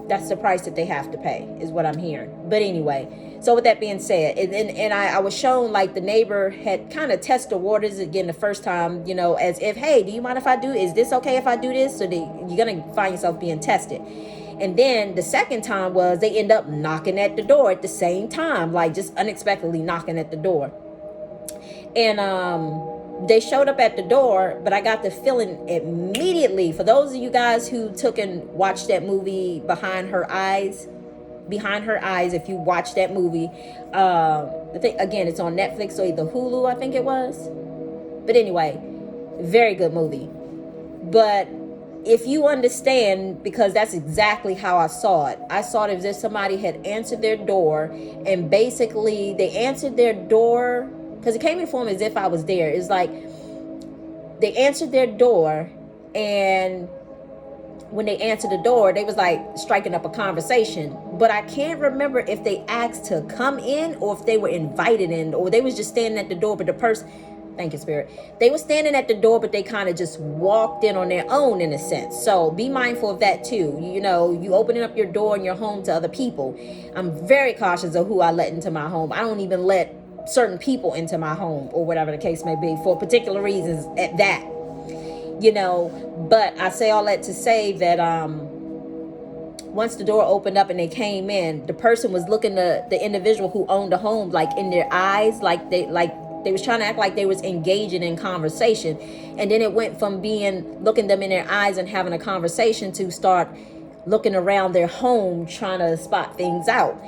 that's the price that they have to pay, is what I'm hearing. But anyway, so with that being said, and I was shown like the neighbor had kind of tested the waters again the first time, as if, hey, do you mind if I is this okay if I do this? So you're going to find yourself being tested. And then the second time was they end up knocking at the door at the same time, like just unexpectedly knocking at the door. And, they showed up at the door, but I got the feeling immediately, for those of you guys who took and watched that movie Behind Her Eyes, if you watch that movie, again, it's on Netflix or either Hulu, I think it was. But anyway, very good movie. But if you understand, because that's exactly how I saw it. I saw it as if somebody had answered their door, and basically they answered their door, because it came in form as if I was there. It's like they answered their door, and when they answered the door, they was like striking up a conversation. But I can't remember if they asked to come in or if they were invited in, or they was just standing at the door. But the person, thank you, Spirit, they were standing at the door, but they kind of just walked in on their own, in a sense. So be mindful of that too. You opening up your door and your home to other people. I'm very cautious of who I let into my home. I don't even let certain people into my home, or whatever the case may be, for particular reasons at that, but I say all that to say that once the door opened up and they came in, the person was looking the individual who owned the home, like in their eyes, like They was trying to act like they was engaging in conversation. And then it went from being looking them in their eyes and having a conversation to start looking around their home trying to spot things out,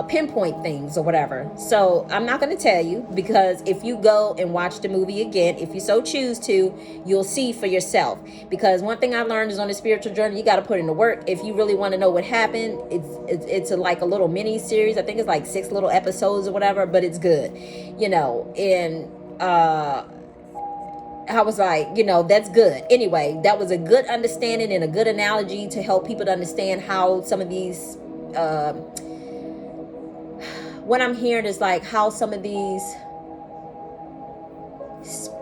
pinpoint things or whatever. So I'm not going to tell you, because if you go and watch the movie again, if you so choose to, you'll see for yourself. Because one thing I learned is on the spiritual journey, you got to put in the work. If you really want to know what happened, it's like a little mini series. I think it's like 6 little episodes or whatever, but it's good, and I was like, that's good. Anyway, that was a good understanding and a good analogy to help people to understand how some of these, what I'm hearing is like how some of these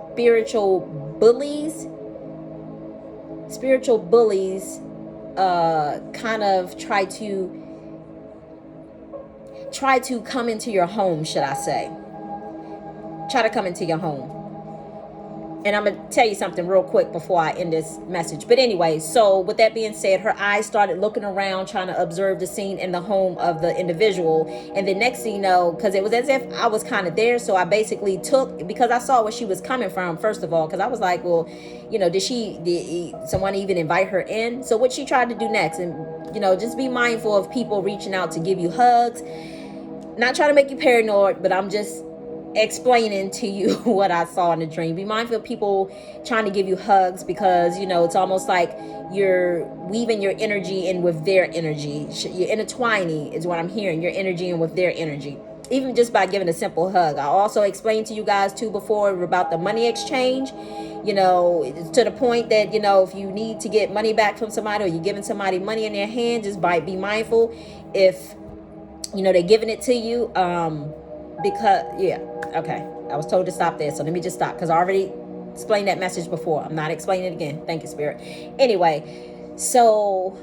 spiritual bullies kind of try to come into your home, should I say. Try to come into your home. And I'm going to tell you something real quick before I end this message. But anyway, so with that being said, her eyes started looking around, trying to observe the scene in the home of the individual. And the next thing you know, because it was as if I was kind of there. So I basically took, because I saw where she was coming from, first of all, because I was like, well, did someone even invite her in? So what she tried to do next, and, just be mindful of people reaching out to give you hugs. Not trying to make you paranoid, but I'm just explaining to you what I saw in the dream. Be mindful of people trying to give you hugs, because it's almost like you're weaving your energy in with their energy. You're intertwining is what I'm hearing, your energy in with their energy, even just by giving a simple hug. I also explained to you guys too before about the money exchange, to the point that if you need to get money back from somebody, or you're giving somebody money in their hand, just be mindful if they're giving it to you, because okay, I was told to stop there, so let me just stop, because I already explained that message before. I'm not explaining it again. Thank you, Spirit. Anyway, so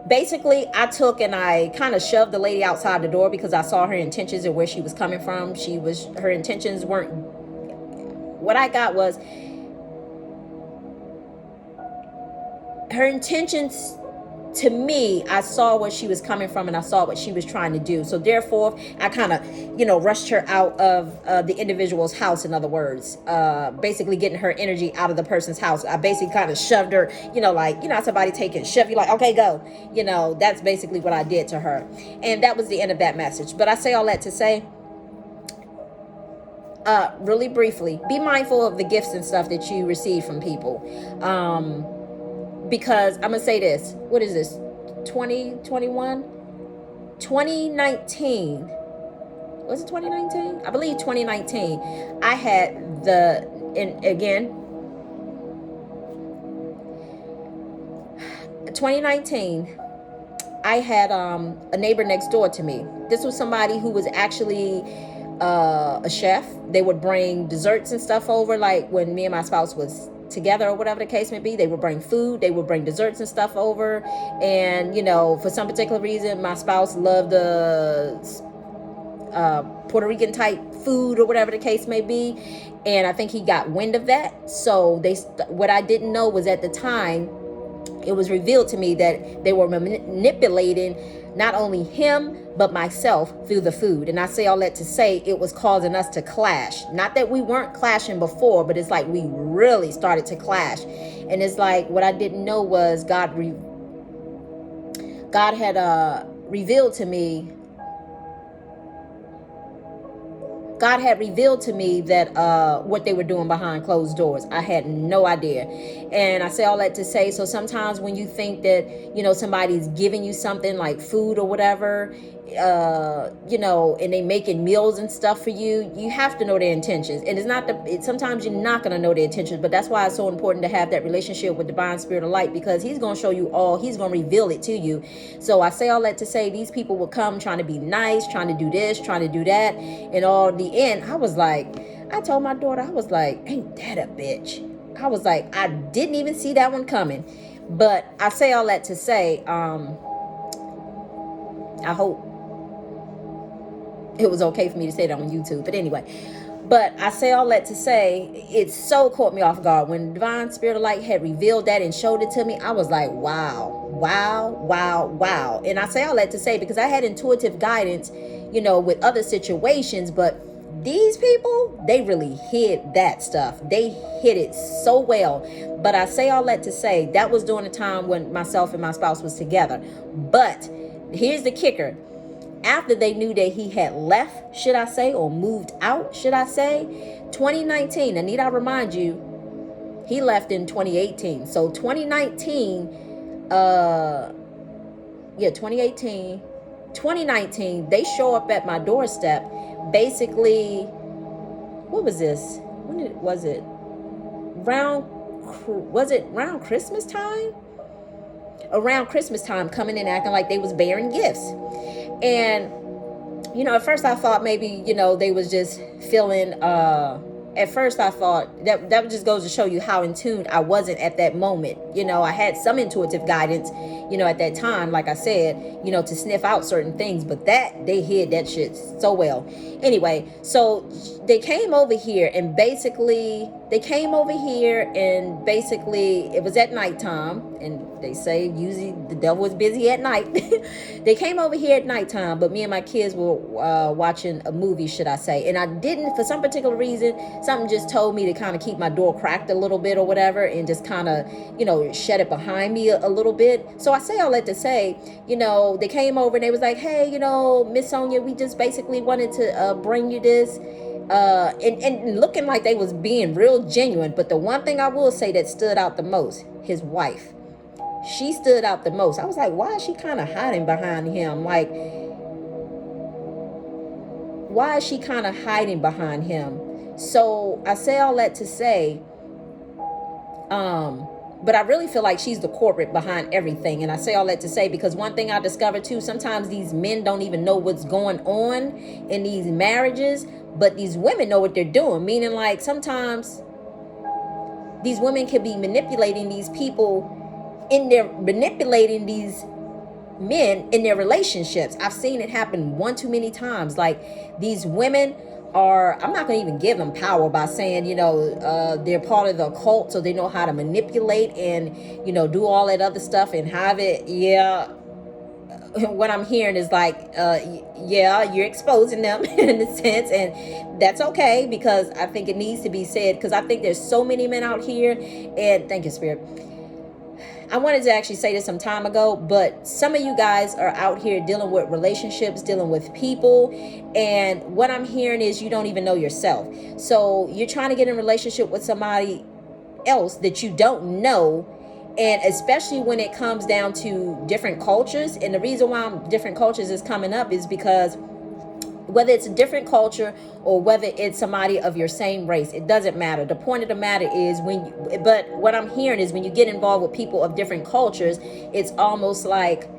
basically I took and I kind of shoved the lady outside the door, because I saw her intentions and where she was coming from. Her intentions weren't, what I got was her intentions. To me, I saw where she was coming from, and I saw what she was trying to do. So therefore, I kind of, rushed her out of the individual's house. In other words, basically getting her energy out of the person's house. I basically kind of shoved her, somebody take and shove you, like, okay, go. That's basically what I did to her. And that was the end of that message. But I say all that to say, really briefly, be mindful of the gifts and stuff that you receive from people. Because I'm going to say this. What is this? 2021? 2019. Was it 2019? I believe 2019. I had and again, 2019, I had a neighbor next door to me. This was somebody who was actually a chef. They would bring desserts and stuff over, like when me and my spouse was together or whatever the case may be. They would bring food, they would bring desserts and stuff over. And for some particular reason, my spouse loved the Puerto Rican type food or whatever the case may be, and I think he got wind of that. So what I didn't know was, at the time, it was revealed to me that they were manipulating not only him but myself through the food. And I say all that to say, it was causing us to clash. Not that we weren't clashing before, but it's like we really started to clash. And it's like, what I didn't know was God had revealed to me. God had revealed to me that what they were doing behind closed doors. I had no idea. And I say all that to say, so sometimes when you think that, somebody's giving you something like food or whatever, and they making meals and stuff for you, you have to know their intentions. And sometimes you're not going to know their intentions, but that's why it's so important to have that relationship with divine spirit of light, because he's going to show you all, he's going to reveal it to you. So I say all that to say, these people will come trying to be nice, trying to do this, trying to do that. And all the end, I told my daughter, I was like, ain't that a bitch? I was like, I didn't even see that one coming. But I say all that to say, I hope it was okay for me to say that on YouTube. But anyway, but I say all that to say, it so caught me off guard. When Divine Spirit of Light had revealed that and showed it to me, I was like, wow, wow, wow, wow. And I say all that to say, because I had intuitive guidance, with other situations, but These people, they really hid that stuff. They hid it so well. But I say all that to say that was during the time when myself and my spouse was together. But here's the kicker. After they knew that he had left, should I say, or moved out, should I say, 2019, and need I remind you, he left in 2018. So 2019, 2019, they show up at my doorstep. Basically, what was this? Was it around Christmas time? Around Christmas time, coming in acting like they was bearing gifts. And, at first I thought maybe, they was just feeling, at first I thought that just goes to show you how in tune I wasn't at that moment. I had some intuitive guidance, at that time, like I said, to sniff out certain things, but they hid that shit so well. Anyway, so they came over here and basically it was at nighttime, and they say usually the devil is busy at night. They came over here at nighttime, but me and my kids were watching a movie, should I say, and I didn't, for some particular reason, something just told me to kind of keep my door cracked a little bit or whatever, and just kind of, shut it behind me a little bit. So I say all that to say, they came over and they was like, hey, Miss Sonia, we just basically wanted to bring you this. And looking like they was being real genuine. But the one thing I will say that stood out the most, his wife. She stood out the most. I was like, why is she kind of hiding behind him? Like, why is she kind of hiding behind him? So I say all that to say, but I really feel like she's the culprit behind everything. And I say all that to say because one thing I discovered too, sometimes these men don't even know what's going on in these marriages, but these women know what they're doing. Meaning, like, sometimes these women can be manipulating these people manipulating these men in their relationships. I've seen it happen one too many times. Like, these women are, I'm not going to even give them power by saying, they're part of the occult, so they know how to manipulate and, do all that other stuff and have it. Yeah. What I'm hearing is like, you're exposing them in a sense, and that's okay, because I think it needs to be said, because I think there's so many men out here, and thank you, Spirit. I wanted to actually say this some time ago, but some of you guys are out here dealing with relationships, dealing with people, and what I'm hearing is you don't even know yourself. So you're trying to get in a relationship with somebody else that you don't know, and especially when it comes down to different cultures. And the reason why different cultures is coming up is because whether it's a different culture or whether it's somebody of your same race, it doesn't matter. The point of the matter is but what I'm hearing is when you get involved with people of different cultures, it's almost like,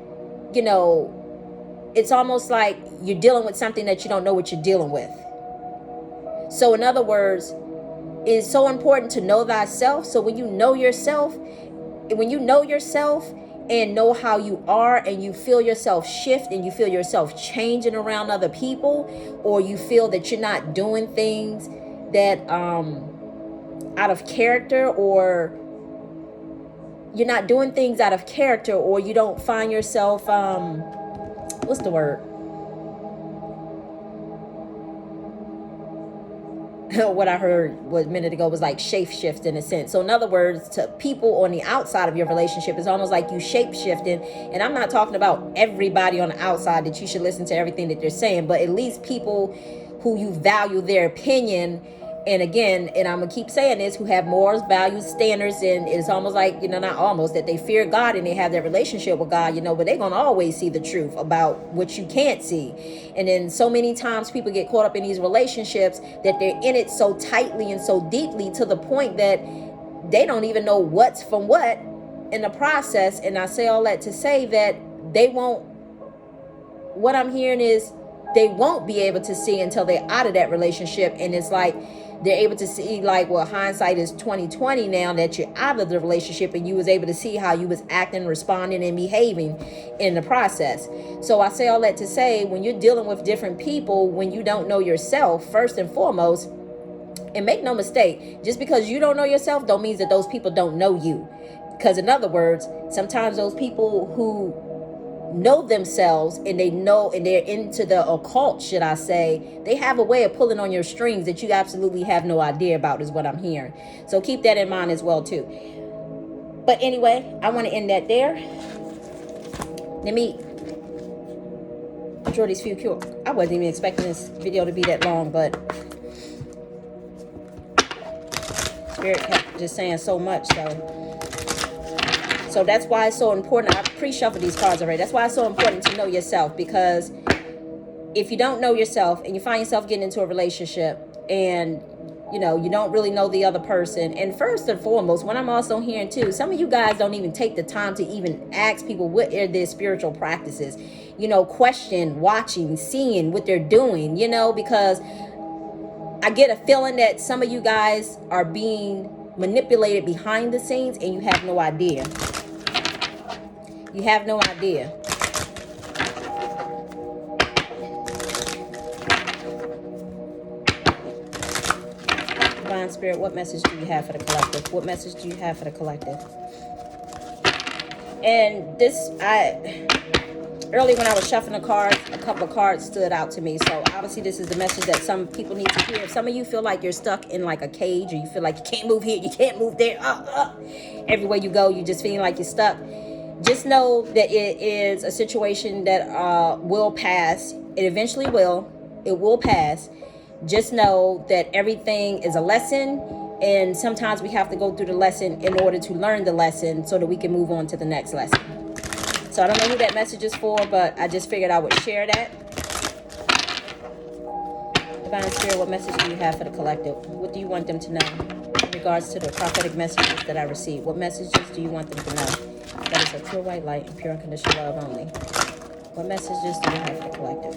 it's almost like you're dealing with something that you don't know what you're dealing with. So in other words, it's so important to know thyself. So when you know yourself and know how you are, and you feel yourself shift and you feel yourself changing around other people, or you feel that you're not doing things that out of character, or you don't find yourself what's the word? What I heard a minute ago was like shape shift in a sense. So in other words, to people on the outside of your relationship, it's almost like you shape shifting. And I'm not talking about everybody on the outside that you should listen to everything that they're saying, but at least people who you value their opinion. And again, and I'm going to keep saying this, who have morals, values, standards, and it's almost like, not almost, that they fear God and they have that relationship with God, but they're going to always see the truth about what you can't see. And then so many times people get caught up in these relationships that they're in it so tightly and so deeply to the point that they don't even know what's from what in the process. And I say all that to say that what I'm hearing is they won't be able to see until they're out of that relationship. And it's like, they're able to see, like, well, hindsight is 2020 now that you're out of the relationship, and you was able to see how you was acting, responding, and behaving in the process. So I say all that to say, when you're dealing with different people, when you don't know yourself, first and foremost, and make no mistake, just because you don't know yourself don't mean that those people don't know you. Because in other words, sometimes those people who know themselves, and they know, and they're into the occult, should I say, they have a way of pulling on your strings that you absolutely have no idea about, is what I'm hearing. So keep that in mind as well too. But anyway, I want to end that there. Let me draw these few cure. I wasn't even expecting this video to be that long, but Spirit kept just saying so much. So that's why it's so important. I pre-shuffled these cards already. That's why it's so important to know yourself, because if you don't know yourself and you find yourself getting into a relationship and you don't really know the other person, and first and foremost, what I'm also hearing too, some of you guys don't even take the time to even ask people what are their spiritual practices, question, watching, seeing what they're doing, because I get a feeling that some of you guys are being manipulated behind the scenes and you have no idea. You have no idea. Divine Spirit, what message do you have for the collective? What message do you have for the collective? And early when I was shuffling the cards, a couple of cards stood out to me. So obviously this is the message that some people need to hear. If some of you feel like you're stuck in like a cage, or you feel like you can't move here, you can't move there, everywhere you go, you just feeling like you're stuck, just know that it is a situation that will pass. It eventually will. It will pass. Just know that everything is a lesson, and sometimes we have to go through the lesson in order to learn the lesson so that we can move on to the next lesson. So I don't know who that message is for, but I just figured I would share that. Divine Spirit, what message do you have for the collective? What do you want them to know in regards to the prophetic messages that I received? What messages do you want them to know? That is a pure white light and pure unconditional love only. What messages do you have for the collective?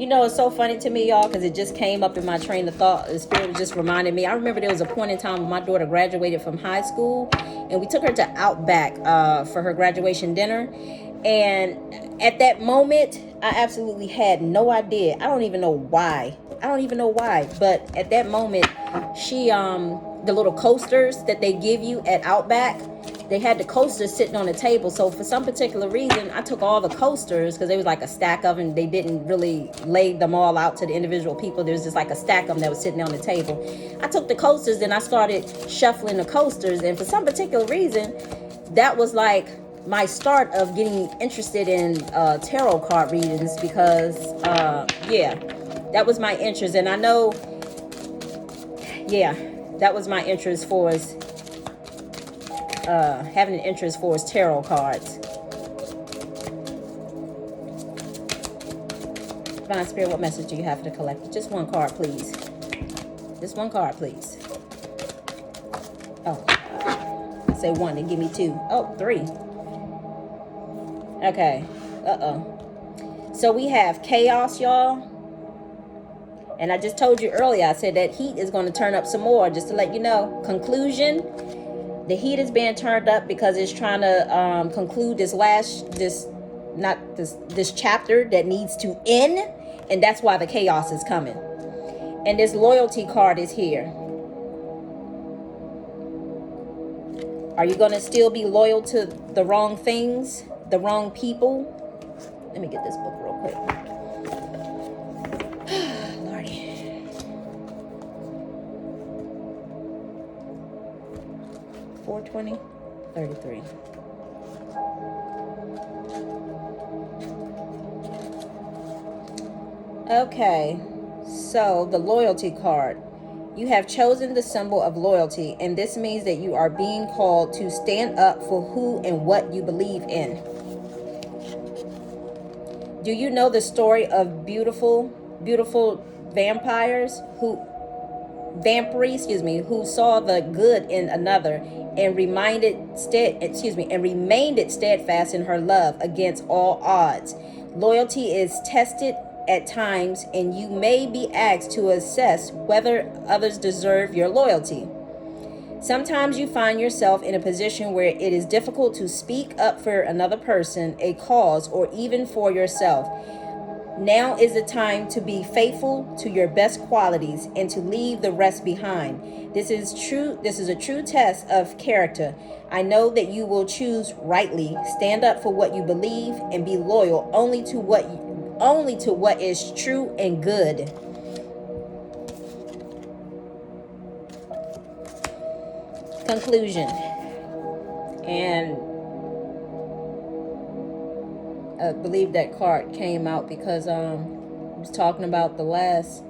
It's so funny to me, y'all, because it just came up in my train of thought. The Spirit was just reminding me. I remember there was a point in time when my daughter graduated from high school, and we took her to Outback for her graduation dinner. And at that moment, I absolutely had no idea. I don't even know why. But at that moment, she, the little coasters that they give you at Outback, they had the coasters sitting on the table. So for some particular reason, I took all the coasters, because there was like a stack of them. They didn't really lay them all out to the individual people. There was just like a stack of them that was sitting on the table. I took the coasters and I started shuffling the coasters. And for some particular reason, that was like my start of getting interested in tarot card readings, because, that was my interest. And I know, that was my interest for us. Having an interest for his tarot cards. Divine Spirit, what message do you have for the collective? Just one card, please. Just one card, please. Oh, I say one, then give me two. Oh, three. Okay. So we have chaos, y'all. And I just told you earlier, I said that heat is going to turn up some more, just to let you know. Conclusion. The heat is being turned up because it's trying to conclude this chapter that needs to end. And that's why the chaos is coming. And this loyalty card is here. Are you going to still be loyal to the wrong things, the wrong people? Let me get this book real quick. Lordy. 420, 33. Okay, so the loyalty card. You have chosen the symbol of loyalty, and this means that you are being called to stand up for who and what you believe in. Do you know the story of beautiful vampires who saw the good in another and remained steadfast in her love against all odds? Loyalty is tested at times, and you may be asked to assess whether others deserve your loyalty. Sometimes you find yourself in a position where it is difficult to speak up for another person, a cause, or even for yourself. Now is the time to be faithful to your best qualities and to leave the rest behind. This is true. This is a true test of character. I know that you will choose rightly, stand up for what you believe, and be loyal only to what is true and good. Conclusion. And I believe that card came out because I was talking about the last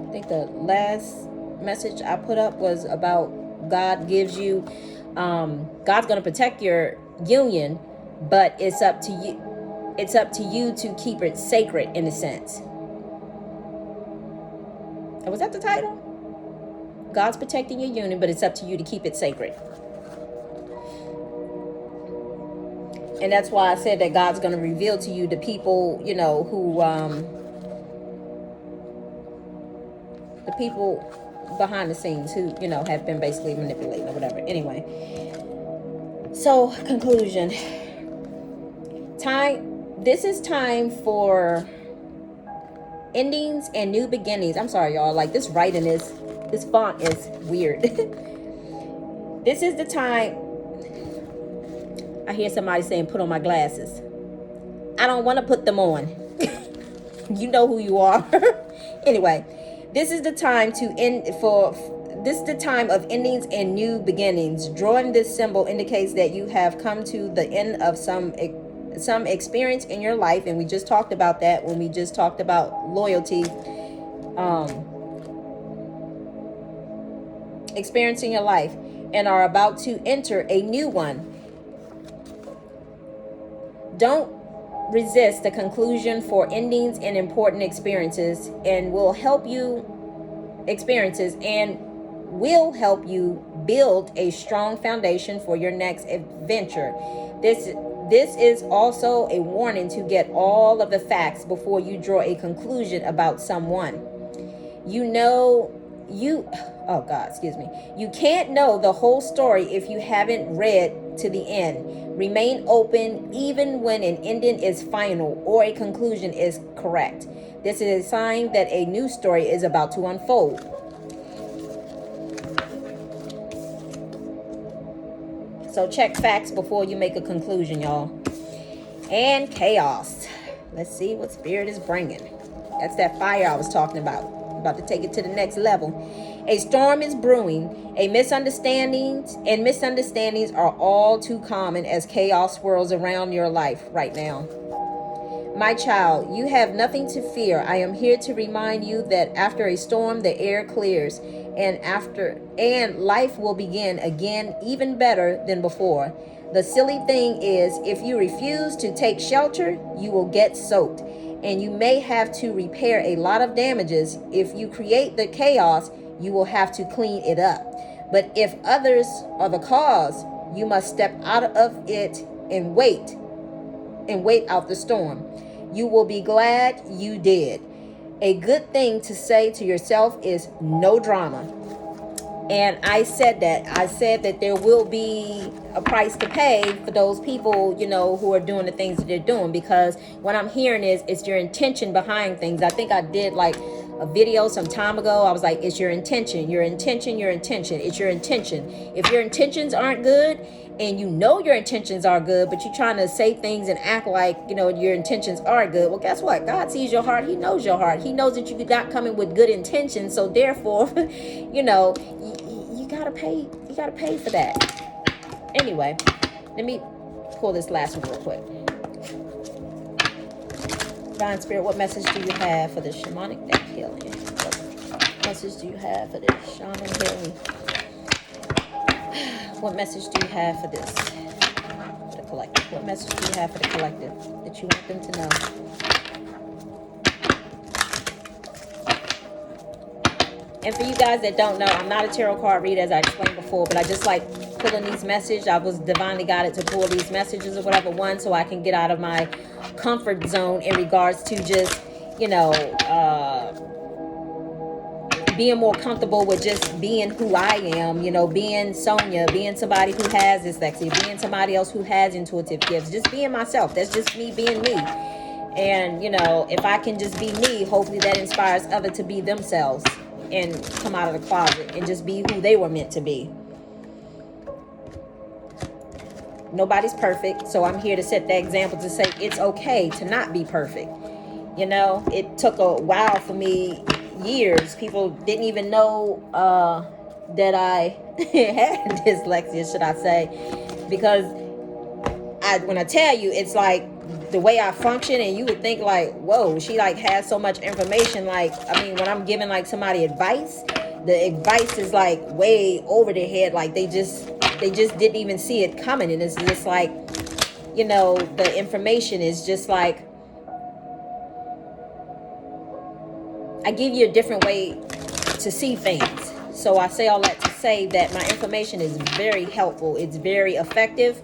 I think the last message I put up was about God gives you God's going to protect your union, but it's up to you to keep it sacred in a sense. Was that the title? God's protecting your union, but it's up to you to keep it sacred. And that's why I said that God's going to reveal to you the people, who the people behind the scenes who, have been basically manipulating or whatever. Anyway. So, conclusion. This is time for endings and new beginnings. I'm sorry, y'all. Like, this writing this font is weird. This is the time. I hear somebody saying, put on my glasses. I don't want to put them on. You know who you are. Anyway, this is the time this is the time of endings and new beginnings. Drawing this symbol indicates that you have come to the end of some experience in your life, and we just talked about that when we just talked about loyalty. Experiencing your life, and are about to enter a new one. Don't resist the conclusion for endings and important experiences, and will help you build a strong foundation for your next adventure. This is also a warning to get all of the facts before you draw a conclusion about someone. You can't know the whole story if you haven't read to the end. Remain open even when an ending is final or a conclusion is correct. This is a sign that a new story is about to unfold. So check facts before you make a conclusion, y'all. And chaos. Let's see what spirit is bringing. That's that fire I was talking about. About to take it to the next level. A storm is brewing. Misunderstandings are all too common as chaos swirls around your life right now. My child, you have nothing to fear. I am here to remind you that after a storm, the air clears, and life will begin again, even better than before. The silly thing is, if you refuse to take shelter, you will get soaked, and you may have to repair a lot of damages. If you create the chaos, you will have to clean it up. But if others are the cause, you must step out of it and wait out the storm. You will be glad you did. A good thing to say to yourself is no drama. And I said that there will be a price to pay for those people, who are doing the things that they're doing, because what I'm hearing is it's your intention behind things. I think I did like a video some time ago. I was like, it's your intention, your intention, your intention. It's your intention. If your intentions aren't good, and your intentions are good, but you're trying to say things and act like, your intentions are good. Well, guess what? God sees your heart. He knows your heart. He knows that you did not come in with good intentions. So therefore, you gotta pay. You gotta pay for that. Anyway, let me pull this last one real quick. Divine Spirit, what message do you have for the shamanic deck healing? What message do you have for this shaman healing? What message do you have for this? For the collective. What message do you have for the collective that you want them to know? And for you guys that don't know, I'm not a tarot card reader, as I explained before, but I just like pulling these messages. I was divinely guided to pull these messages or whatever, one, so I can get out of my comfort zone in regards to just, being more comfortable with just being who I am, you know, being Sonia, being somebody who has dyslexia, being somebody else who has intuitive gifts, just being myself. That's just me being me. And, you know, if I can just be me, hopefully that inspires others to be themselves and come out of the closet and just be who they were meant to be. Nobody's perfect, so I'm here to set the example to say it's okay to not be perfect. You know, it took a while for me, years. People didn't even know that I had dyslexia, should I say, because when I tell you, it's like the way I function, and you would think like, whoa, she like has so much information. Like, I mean, when I'm giving like somebody advice, the advice is like way over their head. Like they just didn't even see it coming. And it's just like, you know, the information is just like, I give you a different way to see things. So I say all that to say that my information is very helpful. It's very effective.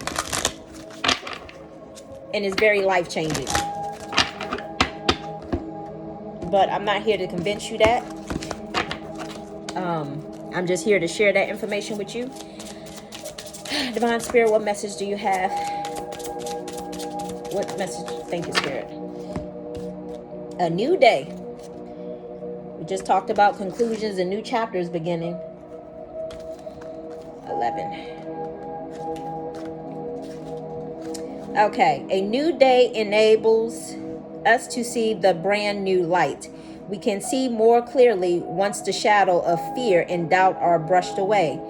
And it's very life-changing. But I'm not here to convince you that. I'm just here to share that information with you. Divine Spirit, what message do you have? What message? Thank you, Spirit. A new day. We just talked about conclusions and new chapters beginning. 11. Okay, a new day enables us to see the brand new light. We can see more clearly once the shadow of fear and doubt are brushed away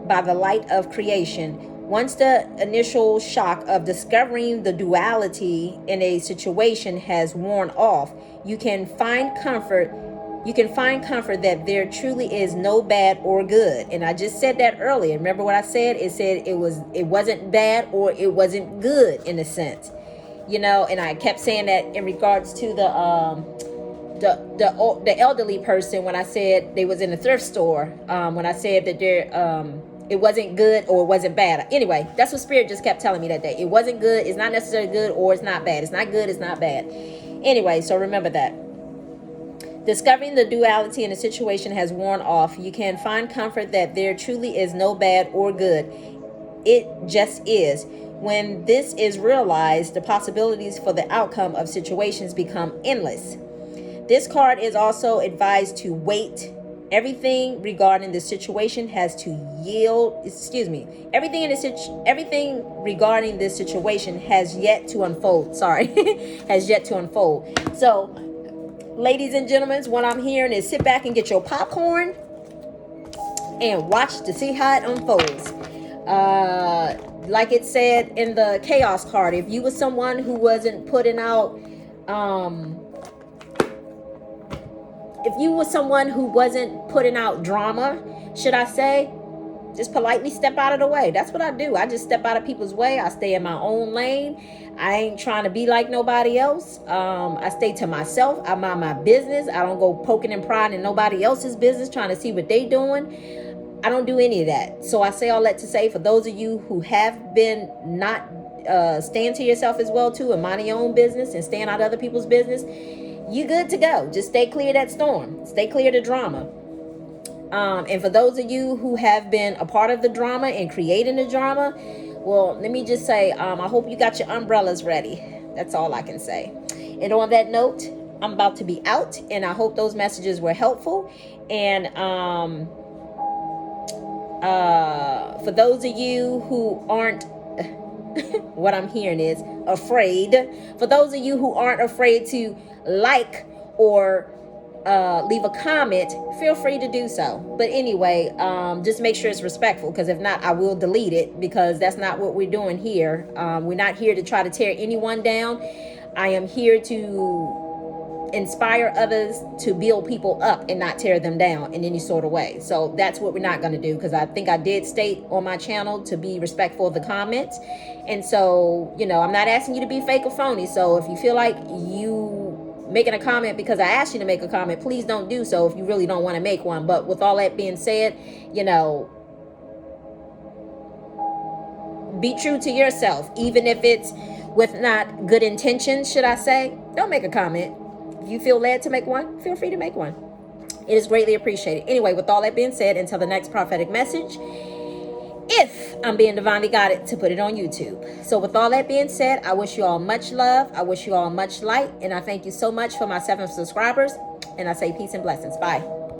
by the light of creation. Once the initial shock of discovering the duality in a situation has worn off, you can find comfort that there truly is no bad or good. And I just said that earlier. Remember what I said? It said it wasn't bad or it wasn't good in a sense. You know, and I kept saying that in regards to the elderly person when I said they was in a thrift store. When I said that it wasn't good or it wasn't bad. Anyway, that's what Spirit just kept telling me that day. It wasn't good. It's not necessarily good, or it's not bad. It's not good. It's not bad. Anyway, so remember that. Discovering the duality in a situation has worn off. You can find comfort that there truly is no bad or good. It just is. When this is realized, the possibilities for the outcome of situations become endless. This card is also advised to wait. Everything regarding the situation has to yield. Everything regarding this situation has yet to unfold. Has yet to unfold. So, ladies and gentlemen, what I'm hearing is sit back and get your popcorn and watch to see how it unfolds. Like it said in the chaos card, if you were someone who wasn't putting out, drama, should I say, just politely step out of the way. That's what I do. I just step out of people's way. I stay in my own lane. I ain't trying to be like nobody else. I stay to myself. I mind my business. I don't go poking and prying in nobody else's business, trying to see what they doing. I don't do any of that. So I say all that to say, for those of you who have been not staying to yourself as well too, and minding your own business and staying out of other people's business, you good to go. Just stay clear of that storm. Stay clear of the drama. And for those of you who have been a part of the drama and creating the drama, well, let me just say, I hope you got your umbrellas ready. That's all I can say. And on that note, I'm about to be out, and I hope those messages were helpful. And for those of you who aren't, what I'm hearing is afraid. For those of you who aren't afraid to like or leave a comment, feel free to do so. But anyway, just make sure it's respectful, because if not, I will delete it, because that's not what we're doing here. We're not here to try to tear anyone down. I am here to inspire others to build people up and not tear them down in any sort of way. So that's what we're not going to do, because I think I did state on my channel to be respectful of the comments. And so, you know, I'm not asking you to be fake or phony. So if you feel like you making a comment because I asked you to make a comment, please don't do so if you really don't want to make one. But with all that being said, you know, be true to yourself, even if it's with not good intentions, should I say. Don't make a comment. If you feel led to make one, feel free to make one. It is greatly appreciated. Anyway, with all that being said, until the next prophetic message, if I'm being divinely guided to put it on YouTube. So with all that being said, I wish you all much love. I wish you all much light. And I thank you so much for my 7 subscribers. And I say peace and blessings. Bye.